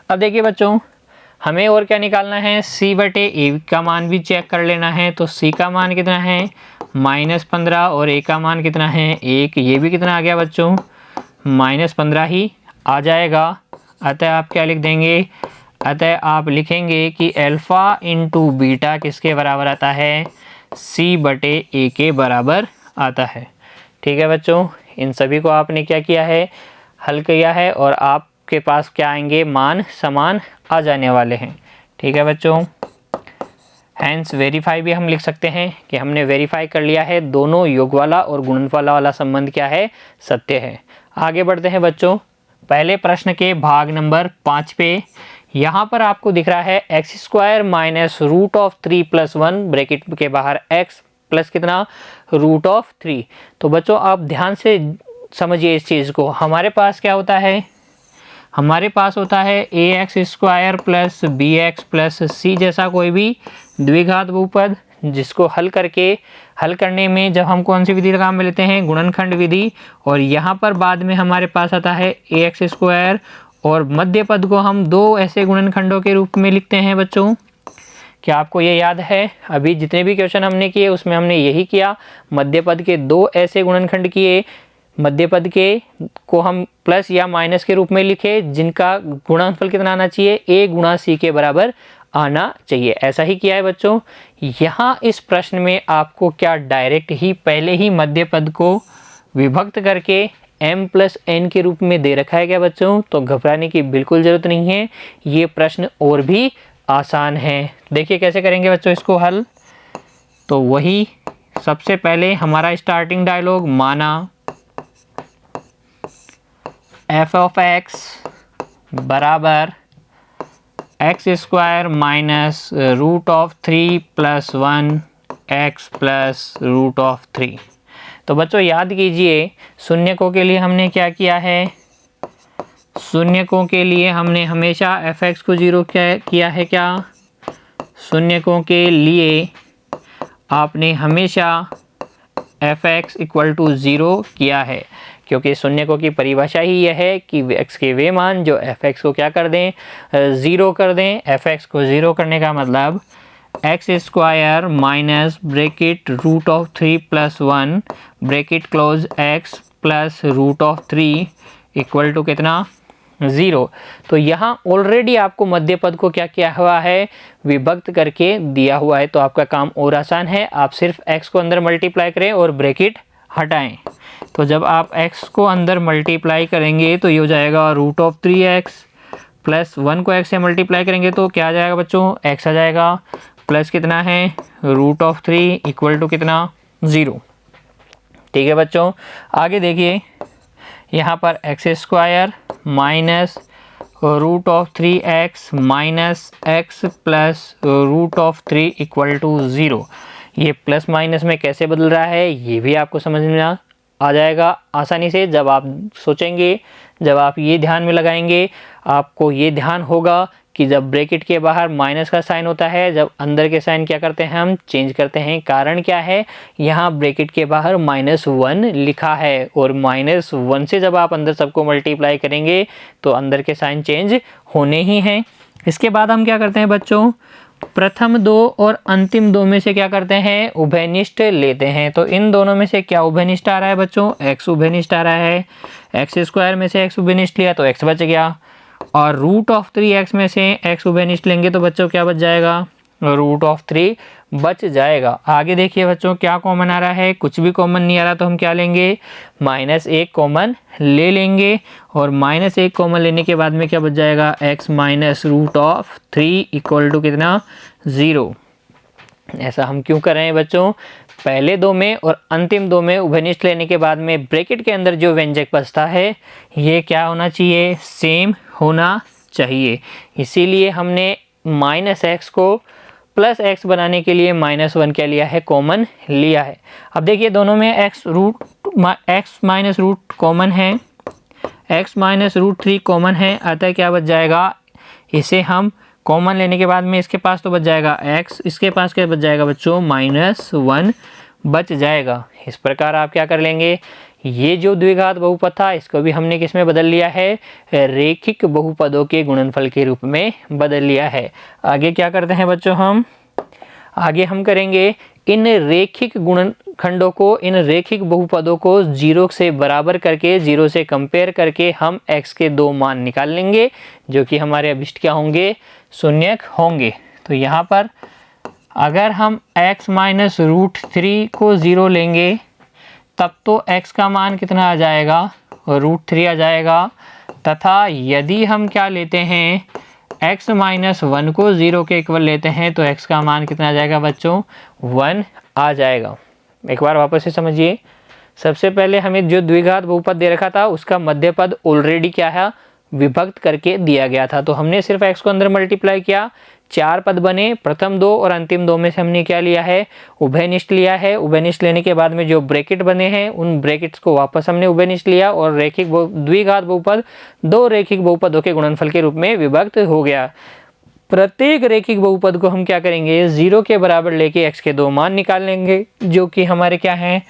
[SPEAKER 1] अब देखिए बच्चों हमें और क्या निकालना है, c बटे ए का मान भी चेक कर लेना है। तो c का मान कितना है, -15 और a का मान कितना है, 1। ये भी कितना आ गया बच्चों, -15 ही आ जाएगा। अतः आप क्या लिख देंगे, अतः आप लिखेंगे कि अल्फ़ा इंटू बीटा किसके बराबर आता है, c बटे ए के बराबर आता है। ठीक है बच्चों, इन सभी को आपने क्या किया है, हल किया है और आपके पास क्या आएंगे, मान समान आ जाने वाले हैं। ठीक है बच्चों, हैंस वेरीफाई भी हम लिख सकते हैं कि हमने वेरीफाई कर लिया है दोनों योग वाला और गुणनफल वाला संबंध क्या है, सत्य है। आगे बढ़ते हैं बच्चों, पहले प्रश्न के भाग नंबर 5 पे। यहाँ पर आपको दिख रहा है x² माइनस √3 + 1 ब्रैकेट के बाहर x प्लस कितना, √3। तो बच्चों आप ध्यान से समझिए इस चीज़ को। हमारे पास क्या होता है, हमारे पास होता है ax² plus bx plus c जैसा कोई भी द्विघात बहुपद, जिसको हल करने में जब हम कौन सी विधि का काम लेते हैं, गुणनखंड विधि। और यहाँ पर बाद में हमारे पास आता है ax² और मध्य पद को हम दो ऐसे गुणनखंडों के रूप में लिखते हैं बच्चों। क्या आपको ये याद है, अभी जितने भी क्वेश्चन हमने किए उसमें हमने यही किया, मध्य पद के दो ऐसे गुणनखंड किए, मध्य पद के को हम प्लस या माइनस के रूप में लिखे, जिनका गुणनफल कितना आना चाहिए, a गुणा c के बराबर आना चाहिए। ऐसा ही किया है बच्चों। यहाँ इस प्रश्न में आपको क्या डायरेक्ट ही पहले ही मध्य पद को विभक्त करके m + n के रूप में दे रखा है क्या बच्चों, तो घबराने की बिल्कुल ज़रूरत नहीं है। ये प्रश्न और भी आसान है। देखिए कैसे करेंगे बच्चों इसको हल। तो वही सबसे पहले हमारा स्टार्टिंग डायलॉग, माना f(x) बराबर x² माइनस √3 + 1 x प्लस √3। तो बच्चों याद कीजिए, शून्यकों के लिए हमने क्या किया है, शून्यकों के लिए हमने हमेशा f(x) को 0 किया है। क्या शून्यकों के लिए आपने हमेशा f(x) = 0 किया है, क्योंकि शून्यकों की परिभाषा ही यह है कि x के वे मान जो f(x) को क्या कर दें, 0 कर दें। f(x) को 0 करने का मतलब x² minus bracket √3 + 1 bracket close x plus √3 = कितना, 0। तो यहाँ ऑलरेडी आपको मध्य पद को क्या किया हुआ है, विभक्त करके दिया हुआ है। तो आपका काम और आसान है, आप सिर्फ x को अंदर मल्टीप्लाई करें और ब्रैकेट हटाएं। तो जब आप x को अंदर मल्टीप्लाई करेंगे तो ये हो जाएगा √3x प्लस 1 को x से मल्टीप्लाई करेंगे तो क्या आ जाएगा बच्चों, x आ जाएगा, प्लस कितना है √3 = कितना, 0। ठीक है बच्चों, आगे देखिए यहाँ पर x² minus √3x minus x plus √3 = 0। ये प्लस माइनस में कैसे बदल रहा है, ये भी आपको समझ में आ जाएगा आसानी से। जब आप सोचेंगे, जब आप ये ध्यान में लगाएंगे, आपको ये ध्यान होगा कि जब ब्रैकेट के बाहर माइनस का साइन होता है, जब अंदर के साइन क्या करते हैं हम चेंज करते हैं। कारण क्या है, यहाँ ब्रैकेट के बाहर -1 लिखा है और -1 से जब आप अंदर सबको मल्टीप्लाई करेंगे तो अंदर के साइन चेंज होने ही हैं। इसके बाद हम क्या करते हैं बच्चों, प्रथम दो और अंतिम दो में से क्या करते हैं, उभयनिष्ठ लेते हैं। तो इन दोनों में से क्या उभयनिष्ठ आ रहा है बच्चों, x उभयनिष्ठ आ रहा है। एक्स स्क्वायर में से x उभयनिष्ठ लिया तो x बच गया, और √3x में से x उभयनिष्ठ लेंगे तो बच्चों क्या बच जाएगा, √3 बच जाएगा। आगे देखिए बच्चों क्या कॉमन आ रहा है, कुछ भी कॉमन नहीं आ रहा तो हम क्या लेंगे, -1 कॉमन ले लेंगे, और -1 कॉमन लेने के बाद में क्या बच जाएगा, x -√3 इक्वल टू कितना, 0। ऐसा हम क्यों कर रहे हैं बच्चों, पहले दो में और अंतिम दो में उभयनिष्ठ लेने के बाद में ब्रैकेट के अंदर जो व्यंजक बचता है ये क्या होना चाहिए, सेम होना चाहिए। इसीलिए हमने -x को +x बनाने के लिए -1 क्या लिया है, कॉमन लिया है। अब देखिए दोनों में x माइनस रूट कॉमन है, x -√3 कॉमन है, अतः क्या बच जाएगा, इसे हम कॉमन लेने के बाद में इसके पास तो बच जाएगा x, इसके पास क्या बच जाएगा बच्चों, -1 बच जाएगा। इस प्रकार आप क्या कर लेंगे, ये जो द्विघात बहुपद था इसको भी हमने किस में बदल लिया है, रेखिक बहुपदों के गुणनफल के रूप में बदल लिया है। आगे क्या करते हैं बच्चों, आगे हम करेंगे इन रेखिक गुणनखंडों को, इन रेखिक बहुपदों को 0 से बराबर करके, 0 से कंपेयर करके हम x के 2 मान निकाल लेंगे जो कि हमारे अभिष्ट क्या होंगे, शून्यक होंगे। तो यहाँ पर अगर हम x -√3 को 0 लेंगे तब तो x का मान कितना आ जाएगा, √3 आ जाएगा, तथा यदि हम क्या लेते हैं, x -1 को 0 के इक्वल लेते हैं तो x का मान कितना आ जाएगा बच्चों, 1 आ जाएगा। एक बार वापस से समझिए, सबसे पहले हमें जो द्विघात बहुपद दे रखा था उसका मध्य पद ऑलरेडी क्या है, विभक्त करके दिया गया था, तो हमने सिर्फ x को अंदर मल्टीप्लाई किया, 4 पद बने। प्रथम दो और अंतिम दो में से हमने क्या लिया है, उभयनिष्ठ लिया है। उभयनिष्ठ लेने के बाद में जो ब्रैकेट बने हैं उन ब्रैकेट्स को वापस हमने उभयनिष्ठ लिया और रेखिक द्विघात बहुपद 2 रेखिक बहुपदों के गुणनफल के रूप में विभक्त हो गया। प्रत्येक रेखिक बहुपद को हम क्या करेंगे, 0 के बराबर लेके x के 2 मान निकाल लेंगे जो कि हमारे क्या हैं,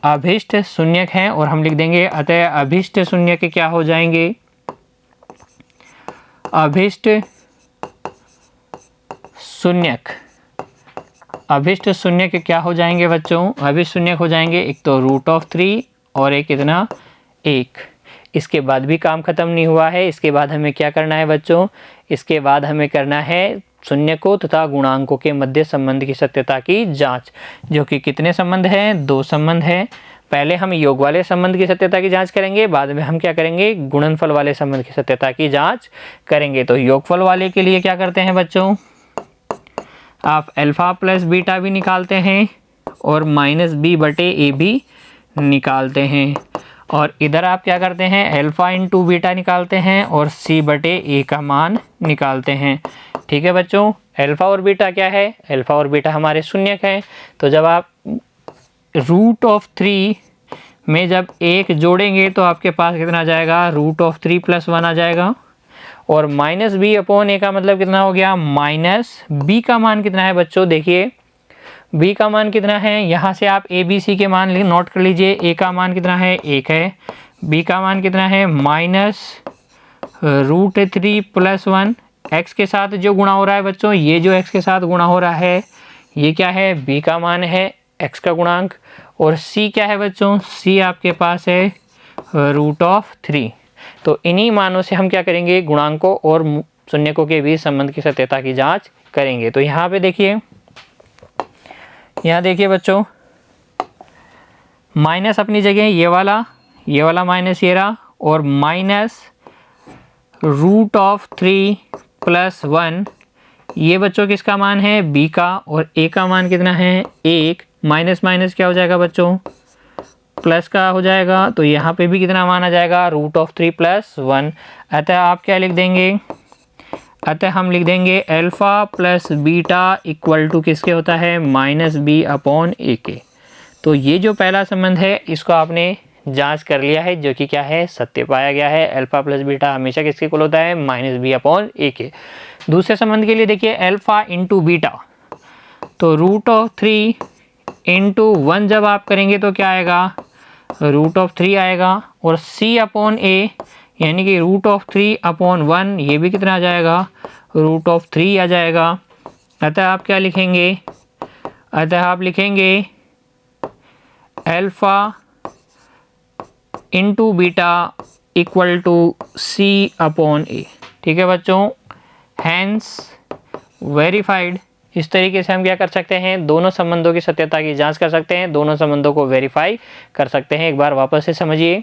[SPEAKER 1] अभिष्ट शून्यक हैं, और हम लिख देंगे अतः अभिष्ट शून्यक क्या हो जाएंगे, अभिष्ट शून्यक, अभिष्ट शून्यक क्या हो जाएंगे बच्चों, अभिष्ट शून्यक हो जाएंगे एक तो √3 और एक कितना, 1। इसके बाद भी काम खत्म नहीं हुआ है, इसके बाद हमें क्या करना है बच्चों, इसके बाद हमें करना है शून्यकों तथा गुणांकों के मध्य संबंध की सत्यता की जांच, जो कि कितने संबंध हैं, 2 संबंध हैं। पहले हम योग वाले संबंध की सत्यता की जांच करेंगे, बाद में हम क्या करेंगे, गुणनफल वाले संबंध की सत्यता की जांच करेंगे। तो योगफल वाले के लिए क्या करते हैं बच्चों, आप अल्फा प्लस बीटा भी निकालते हैं और -b/a भी निकालते हैं, और इधर आप क्या करते हैं, अल्फा × बीटा निकालते हैं और c/a का मान निकालते हैं। ठीक है बच्चों, अल्फा और बीटा क्या है, अल्फा और बीटा हमारे शून्यक हैं। तो जब आप √3 में जब 1 जोड़ेंगे तो आपके पास कितना आ जाएगा, √3 + 1 आ जाएगा, और -b/a का मतलब कितना हो गया, -b का मान कितना है बच्चों, देखिए b का मान कितना है, यहाँ से आप a b c के मान नोट कर लीजिए। a का मान कितना है, 1 है, b का मान कितना है, -√3 + 1। x के साथ जो गुणा हो रहा है बच्चों, ये जो x के साथ गुणा हो रहा है ये क्या है, b का मान है, x का गुणांक, और c क्या है बच्चों, c आपके पास है √3। तो इन्हीं मानों से हम क्या करेंगे, गुणांकों और शून्यकों के बीच संबंध की सत्यता की जांच करेंगे। तो यहाँ पे देखिए, यहाँ देखिए बच्चों, माइनस अपनी जगह ये वाला माइनस ये रहा, और -√3 + 1 ये बच्चों किसका मान है, b का, और a का मान कितना है, 1। माइनस माइनस क्या हो जाएगा बच्चों, प्लस का हो जाएगा, तो यहाँ पे भी कितना मान आ जाएगा, √3 + 1। अतः आप क्या लिख देंगे, अतः हम लिख देंगे alpha plus beta equal to किसके होता है, -b/a। तो ये जो पहला संबंध है इसको आपने जांच कर लिया है, जो कि क्या है, सत्य पाया गया है। अल्फा प्लस बीटा हमेशा किसके इक्वल होता है, -b/a। दूसरे संबंध के लिए देखिए अल्फा इंटू बीटा, तो √3 इंटू 1 जब आप करेंगे तो क्या आएगा, √3 आएगा। और C/A यानी कि √3/1 ये भी कितना आ जाएगा, √3 आ जाएगा। अतः आप क्या लिखेंगे, अतः आप लिखेंगे alpha into beta equal to C/A। ठीक है बच्चों, हैंस वेरीफाइड। इस तरीके से हम क्या कर सकते हैं, दोनों संबंधों की सत्यता की जांच कर सकते हैं, दोनों संबंधों को वेरीफाई कर सकते हैं। एक बार वापस से समझिए,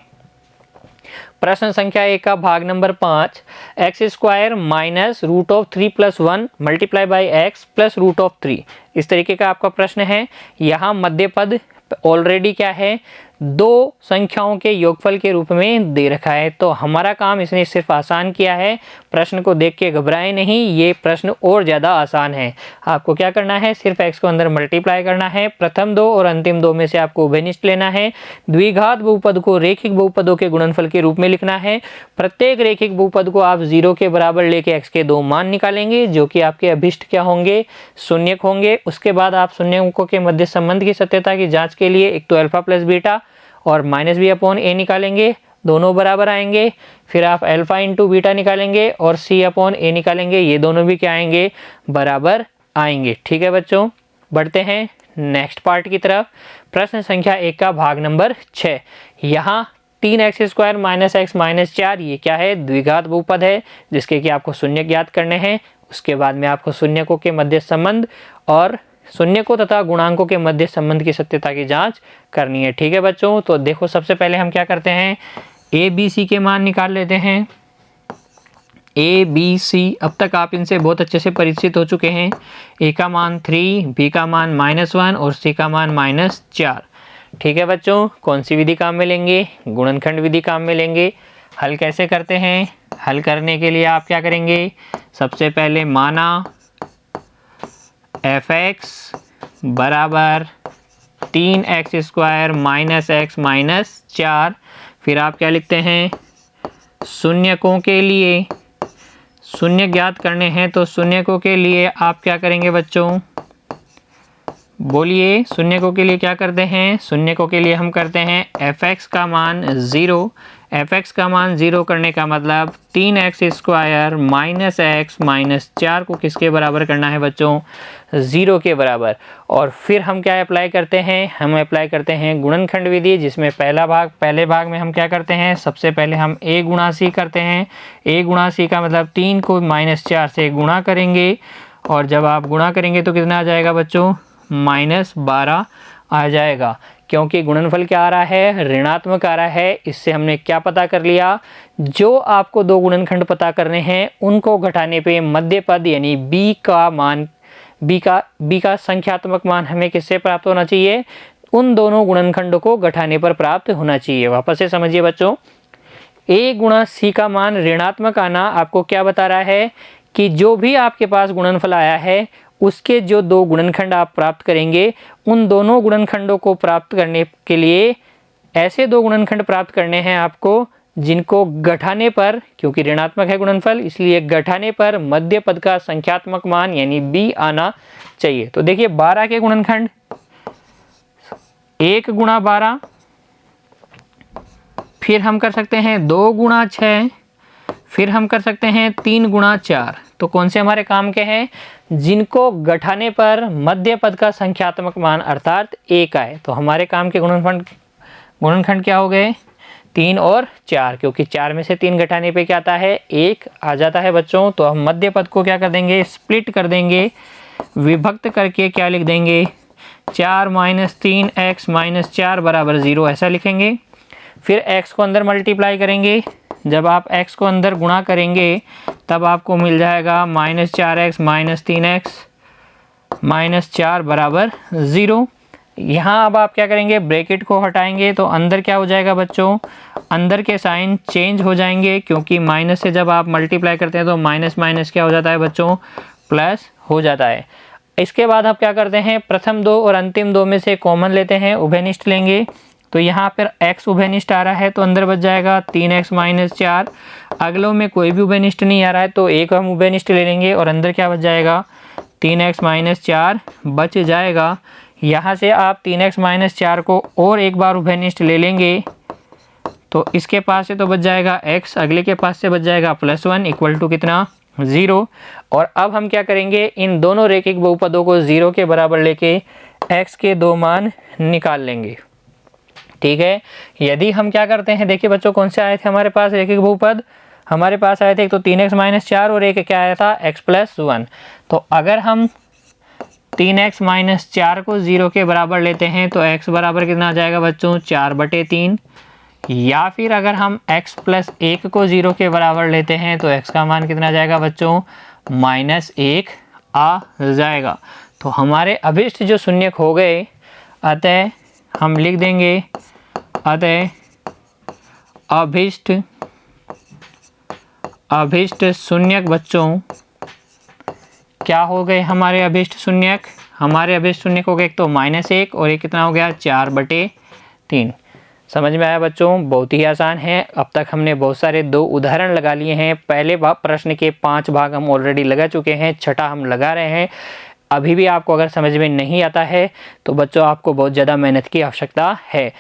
[SPEAKER 1] प्रश्न संख्या 1 का भाग number 5, x² minus √3 + 1 multiply by x plus √3, इस तरीके का आपका प्रश्न है। यहाँ मध्य पद ऑलरेडी क्या है, दो संख्याओं के योगफल के रूप में दे रखा है। तो हमारा काम इसने सिर्फ आसान किया है, प्रश्न को देख के घबराए नहीं, ये प्रश्न और ज़्यादा आसान है। आपको क्या करना है, सिर्फ x को अंदर मल्टीप्लाई करना है, प्रथम दो और अंतिम दो में से आपको उभयनिष्ठ लेना है, द्विघात बहुपद को रैखिक बहुपदों के गुणनफल के रूप में लिखना है। प्रत्येक रैखिक बहुपद को आप 0 के बराबर लेके x के 2 मान निकालेंगे, जो कि आपके अभिष्ट क्या होंगे, शून्यक होंगे। उसके बाद आप शून्यकों के मध्य संबंध की सत्यता की जाँच के लिए एक तो अल्फा प्लस बीटा और -b/a निकालेंगे, दोनों बराबर आएंगे। फिर आप अल्फा इंटू बीटा निकालेंगे और C/a निकालेंगे, ये दोनों भी क्या आएंगे, बराबर आएंगे। ठीक है बच्चों, बढ़ते हैं नेक्स्ट पार्ट की तरफ। प्रश्न संख्या 1 का भाग नंबर 6, यहाँ 3x² माइनस x माइनस 4 ये क्या है, द्विघात बहुपद है, जिसके कि आपको शून्य ज्ञात करने हैं। उसके बाद में आपको शून्यकों के मध्य संबंध और शून्यकों तथा गुणांकों के मध्य संबंध की सत्यता की जांच करनी है। ठीक है बच्चों, तो देखो सबसे पहले हम क्या करते हैं, a b c के मान निकाल लेते हैं। a b c अब तक आप इनसे बहुत अच्छे से परिचित हो चुके हैं। a का मान 3, b का मान -1 और c का मान -4। ठीक है बच्चों, कौन सी विधि काम में लेंगे, गुणनखंड विधि काम में लेंगे। हल कैसे करते हैं, हल करने के लिए आप क्या करेंगे, सबसे पहले माना f(x) बराबर 3x² माइनस x माइनस 4। फिर आप क्या लिखते हैं, शून्यकों के लिए शून्य ज्ञात करने हैं, तो शून्यकों के लिए आप क्या करेंगे बच्चों, बोलिए, शून्यकों के लिए क्या करते हैं, शून्यकों के लिए हम करते हैं f(x) का मान 0। f(x) का मान 0 करने का मतलब 3x² माइनस x माइनस 4 को किसके बराबर करना है बच्चों, 0 के बराबर। और फिर हम क्या अप्लाई करते हैं, हम अप्लाई करते हैं गुणनखंड विधि, जिसमें पहले भाग में हम क्या करते हैं, सबसे पहले हम a गुणा c करते हैं। a गुणा c का मतलब 3 को -4 से गुणा करेंगे, और जब आप गुणा करेंगे तो कितना आ जाएगा बच्चों, -12 आ जाएगा, क्योंकि गुणनफल क्या आ रहा है, ऋणात्मक आ रहा है। इससे हमने क्या पता कर लिया, जो आपको दो गुणनखंड पता करने हैं उनको घटाने पे मध्य पद यानी b का मान, b का संख्यात्मक मान हमें किससे प्राप्त होना चाहिए, उन दोनों गुणनखंडों को घटाने पर प्राप्त होना चाहिए। वापस से समझिए बच्चों, a गुणा c का मान ऋणात्मक आना आपको क्या बता रहा है कि जो भी आपके पास गुणनफल आया है उसके जो दो गुणनखंड आप प्राप्त करेंगे, उन दोनों गुणनखंडों को प्राप्त करने के लिए ऐसे दो गुणनखंड प्राप्त करने हैं आपको जिनको घटाने पर, क्योंकि ऋणात्मक है गुणनफल इसलिए घटाने पर मध्य पद का संख्यात्मक मान यानी b आना चाहिए। तो देखिए 12 के गुणनखंड 1 गुणा 12, फिर हम कर सकते हैं 2 गुणा 6, फिर हम कर सकते हैं 3 गुणा 4। तो कौन से हमारे काम के हैं, जिनको घटाने पर मध्य पद का संख्यात्मक मान अर्थात 1 आए। तो हमारे काम के गुणनखंड क्या हो गए, 3 और 4, क्योंकि 4 में से 3 घटाने पे क्या आता है, 1 आ जाता है बच्चों। तो हम मध्य पद को क्या कर देंगे, स्प्लिट कर देंगे, विभक्त करके क्या लिख देंगे, 4 - 3x - 4 बराबर 0 ऐसा लिखेंगे। फिर x को अंदर मल्टीप्लाई करेंगे, जब आप x को अंदर गुणा करेंगे तब आपको मिल जाएगा -4x - 3x - 4 बराबर 0। यहाँ अब आप क्या करेंगे, ब्रैकेट को हटाएंगे तो अंदर क्या हो जाएगा बच्चों, अंदर के साइन चेंज हो जाएंगे, क्योंकि माइनस से जब आप मल्टीप्लाई करते हैं तो माइनस माइनस क्या हो जाता है बच्चों, प्लस हो जाता है। इसके बाद आप क्या करते हैं, प्रथम दो और अंतिम दो में से कॉमन लेते हैं, उभयनिष्ठ लेंगे। तो यहाँ पर x उभयनिष्ठ आ रहा है तो अंदर बच जाएगा 3x - 4 अगलों में कोई भी उभयनिष्ठ नहीं आ रहा है तो एक हम उभयनिष्ठ ले लेंगे और अंदर क्या बच जाएगा 3x - 4 बच जाएगा। यहाँ से आप 3x - 4 को और एक बार उभयनिष्ठ ले लेंगे तो इसके पास से तो बच जाएगा x, अगले के पास से बच जाएगा +1 इक्वल टू कितना 0। और अब हम क्या करेंगे, इन दोनों रैखिक बहुपदों को 0 के बराबर लेके x के 2 मान निकाल लेंगे। ठीक है, यदि हम क्या करते हैं, देखिए बच्चों कौन से आए थे हमारे पास रैखिक बहुपद, हमारे पास आए थे एक तो 3x - 4 और एक क्या आया था x + 1। तो अगर हम 3x - 4 को 0 के बराबर लेते हैं तो x बराबर कितना आ जाएगा बच्चों 4/3, या फिर अगर हम x + 1 को 0 के बराबर लेते हैं तो x का मान कितना आ जाएगा बच्चों -1 आ जाएगा। तो हमारे अभिष्ट जो शून्यक हो गए, अतः हम लिख देंगे अतः अभिष्ट शून्यक बच्चों क्या हो गए हमारे अभिष्ट शून्यक, हमारे अभिष्ट शून्यक हो गए एक तो -1 और एक कितना हो गया 4/3। समझ में आया बच्चों, बहुत ही आसान है। अब तक हमने बहुत सारे 2 उदाहरण लगा लिए हैं। पहले प्रश्न के 5 भाग हम ऑलरेडी लगा चुके हैं, छठा हम लगा रहे हैं। अभी भी आपको अगर समझ में नहीं आता है तो बच्चों आपको बहुत ज़्यादा मेहनत की आवश्यकता है।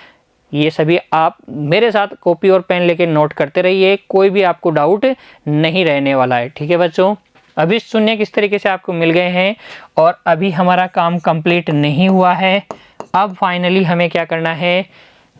[SPEAKER 1] ये सभी आप मेरे साथ कॉपी और पेन लेके नोट करते रहिए, कोई भी आपको डाउट नहीं रहने वाला है। ठीक है बच्चों, अभिष्ट शून्यक इस तरीके से आपको मिल गए हैं और अभी हमारा काम कंप्लीट नहीं हुआ है। अब फाइनली हमें क्या करना है,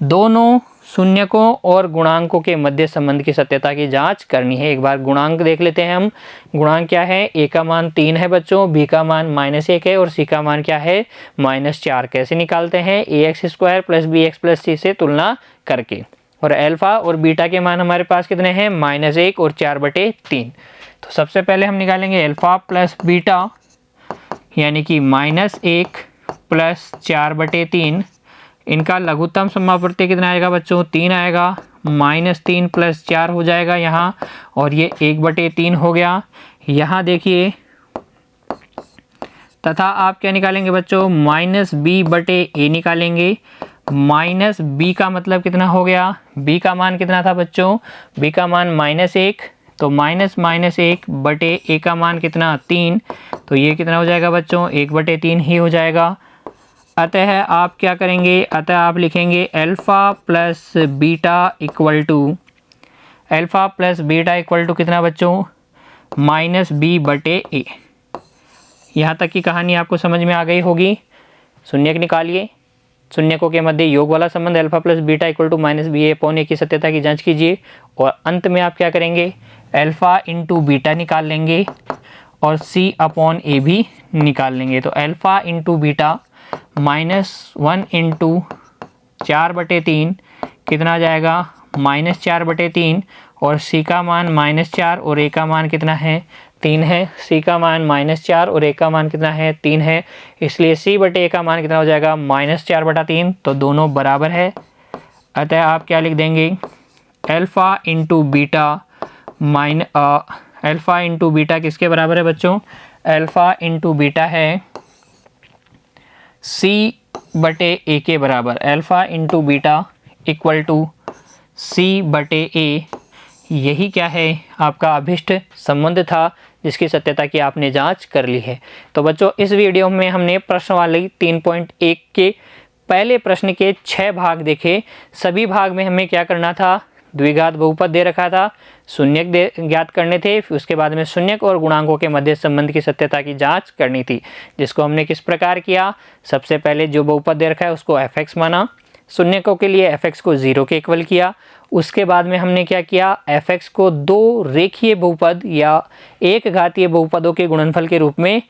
[SPEAKER 1] दोनों शून्यकों और गुणांकों के मध्य संबंध की सत्यता की जांच करनी है। एक बार गुणांक देख लेते हैं हम। गुणांक क्या है, a का मान 3 है बच्चों, b का मान -1 है और c का मान क्या है -4। कैसे निकालते हैं, ax² + bx + c से तुलना करके। और अल्फा और बीटा के मान हमारे पास कितने हैं -1 और 4/3। तो सबसे पहले हम निकालेंगे अल्फा प्लस बीटा, यानी कि -1 + 4/3। इनका लघुत्तम समापवर्ती कितना आएगा बच्चों 3 आएगा, -3 + 4 हो जाएगा यहाँ, और ये 1/3 हो गया। यहाँ देखिए, तथा आप क्या निकालेंगे बच्चों -b/a निकालेंगे। -b का मतलब कितना हो गया, b का मान कितना था बच्चों, b का मान -1, तो -1/a का मान कितना 3, तो ये कितना हो जाएगा बच्चों 1/3 ही हो जाएगा। अतः आप क्या करेंगे, अतः आप लिखेंगे alpha plus beta equal to कितना बच्चों -b/a। यहाँ तक की कहानी आपको समझ में आ गई होगी। शून्यक निकालिए, शून्यकों के मध्य योग वाला संबंध alpha plus beta equal to -ba/a की सत्यता की जांच कीजिए, और अंत में आप क्या करेंगे अल्फा इंटू बीटा निकाल लेंगे और c/a भी निकाल लेंगे। तो अल्फा इंटू बीटा -1 × 4/3 कितना आ जाएगा -4/3, और c का मान -4 और a का मान कितना है 3 है। c का मान -4 और a का मान कितना है 3 है, इसलिए c/a का मान कितना हो जाएगा -4/3, तो दोनों बराबर है। अतः आप क्या लिख देंगे अल्फा इंटू बीटा किसके बराबर है बच्चों, अल्फा इंटू बीटा है c/a के बराबर। Alpha into beta equal to c/a, यही क्या है आपका अभिष्ट संबंध था जिसकी सत्यता की आपने जांच कर ली है। तो बच्चों इस वीडियो में हमने प्रश्नावली 3.1 के पहले प्रश्न के 6 भाग देखे। सभी भाग में हमें क्या करना था, द्विघात बहुपद दे रखा था, शून्यक ज्ञात करने थे, फिर उसके बाद में शून्यक और गुणांकों के मध्य संबंध की सत्यता की जांच करनी थी, जिसको हमने किस प्रकार किया। सबसे पहले जो बहुपद दे रखा है उसको f(x) माना, शून्यकों के लिए f(x) को 0 के इक्वल किया। उसके बाद में हमने क्या किया, f(x) को 2 रेखीय बहुपद या एक घातीय बहुपदों के गुणनफल के रूप में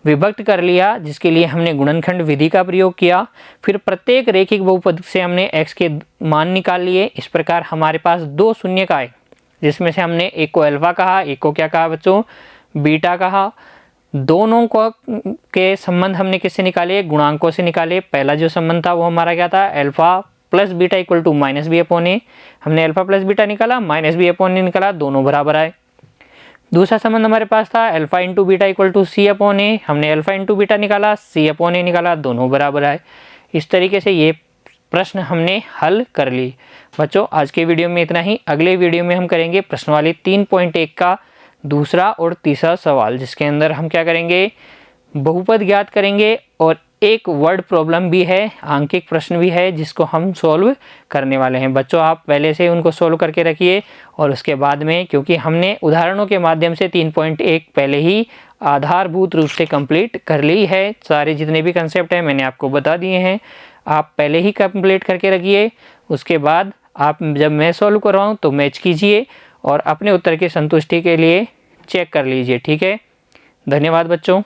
[SPEAKER 1] विभक्त कर लिया, जिसके लिए हमने गुणनखंड विधि का प्रयोग किया। फिर प्रत्येक रेखिक बहुपद से हमने x के मान निकाल लिए। इस प्रकार हमारे पास 2 शून्यक आए, जिसमें से हमने एक को अल्फा कहा, एक को क्या कहा बच्चों बीटा कहा। दोनों को के संबंध हमने किससे निकाले, गुणांकों से निकाले। पहला जो संबंध था वो हमारा क्या था, alpha plus beta equal to -b/a। हमने अल्फा प्लस बीटा निकाला, -b/a निकाला, दोनों बराबर आए। दूसरा संबंध हमारे पास था alpha into beta equal to c/a। हमने अल्फा इंटू बीटा निकाला, c/a निकाला, दोनों बराबर आए। इस तरीके से ये प्रश्न हमने हल कर ली। बच्चों आज के वीडियो में इतना ही। अगले वीडियो में हम करेंगे प्रश्नावली 3.1 का दूसरा और तीसरा सवाल, जिसके अंदर हम क्या करेंगे, बहुपद ज्ञात करेंगे और एक वर्ड प्रॉब्लम भी है, आंकिक प्रश्न भी है, जिसको हम सॉल्व करने वाले हैं। बच्चों आप पहले से उनको सॉल्व करके रखिए और उसके बाद में, क्योंकि हमने उदाहरणों के माध्यम से 3.1 पहले ही आधारभूत रूप से कंप्लीट कर ली है। सारे जितने भी कंसेप्ट हैं मैंने आपको बता दिए हैं, आप पहले ही कंप्लीट करके रखिए। उसके बाद आप जब मैं सॉल्व करवाऊँ तो मैच कीजिए और अपने उत्तर की संतुष्टि के लिए चेक कर लीजिए। ठीक है, धन्यवाद बच्चों।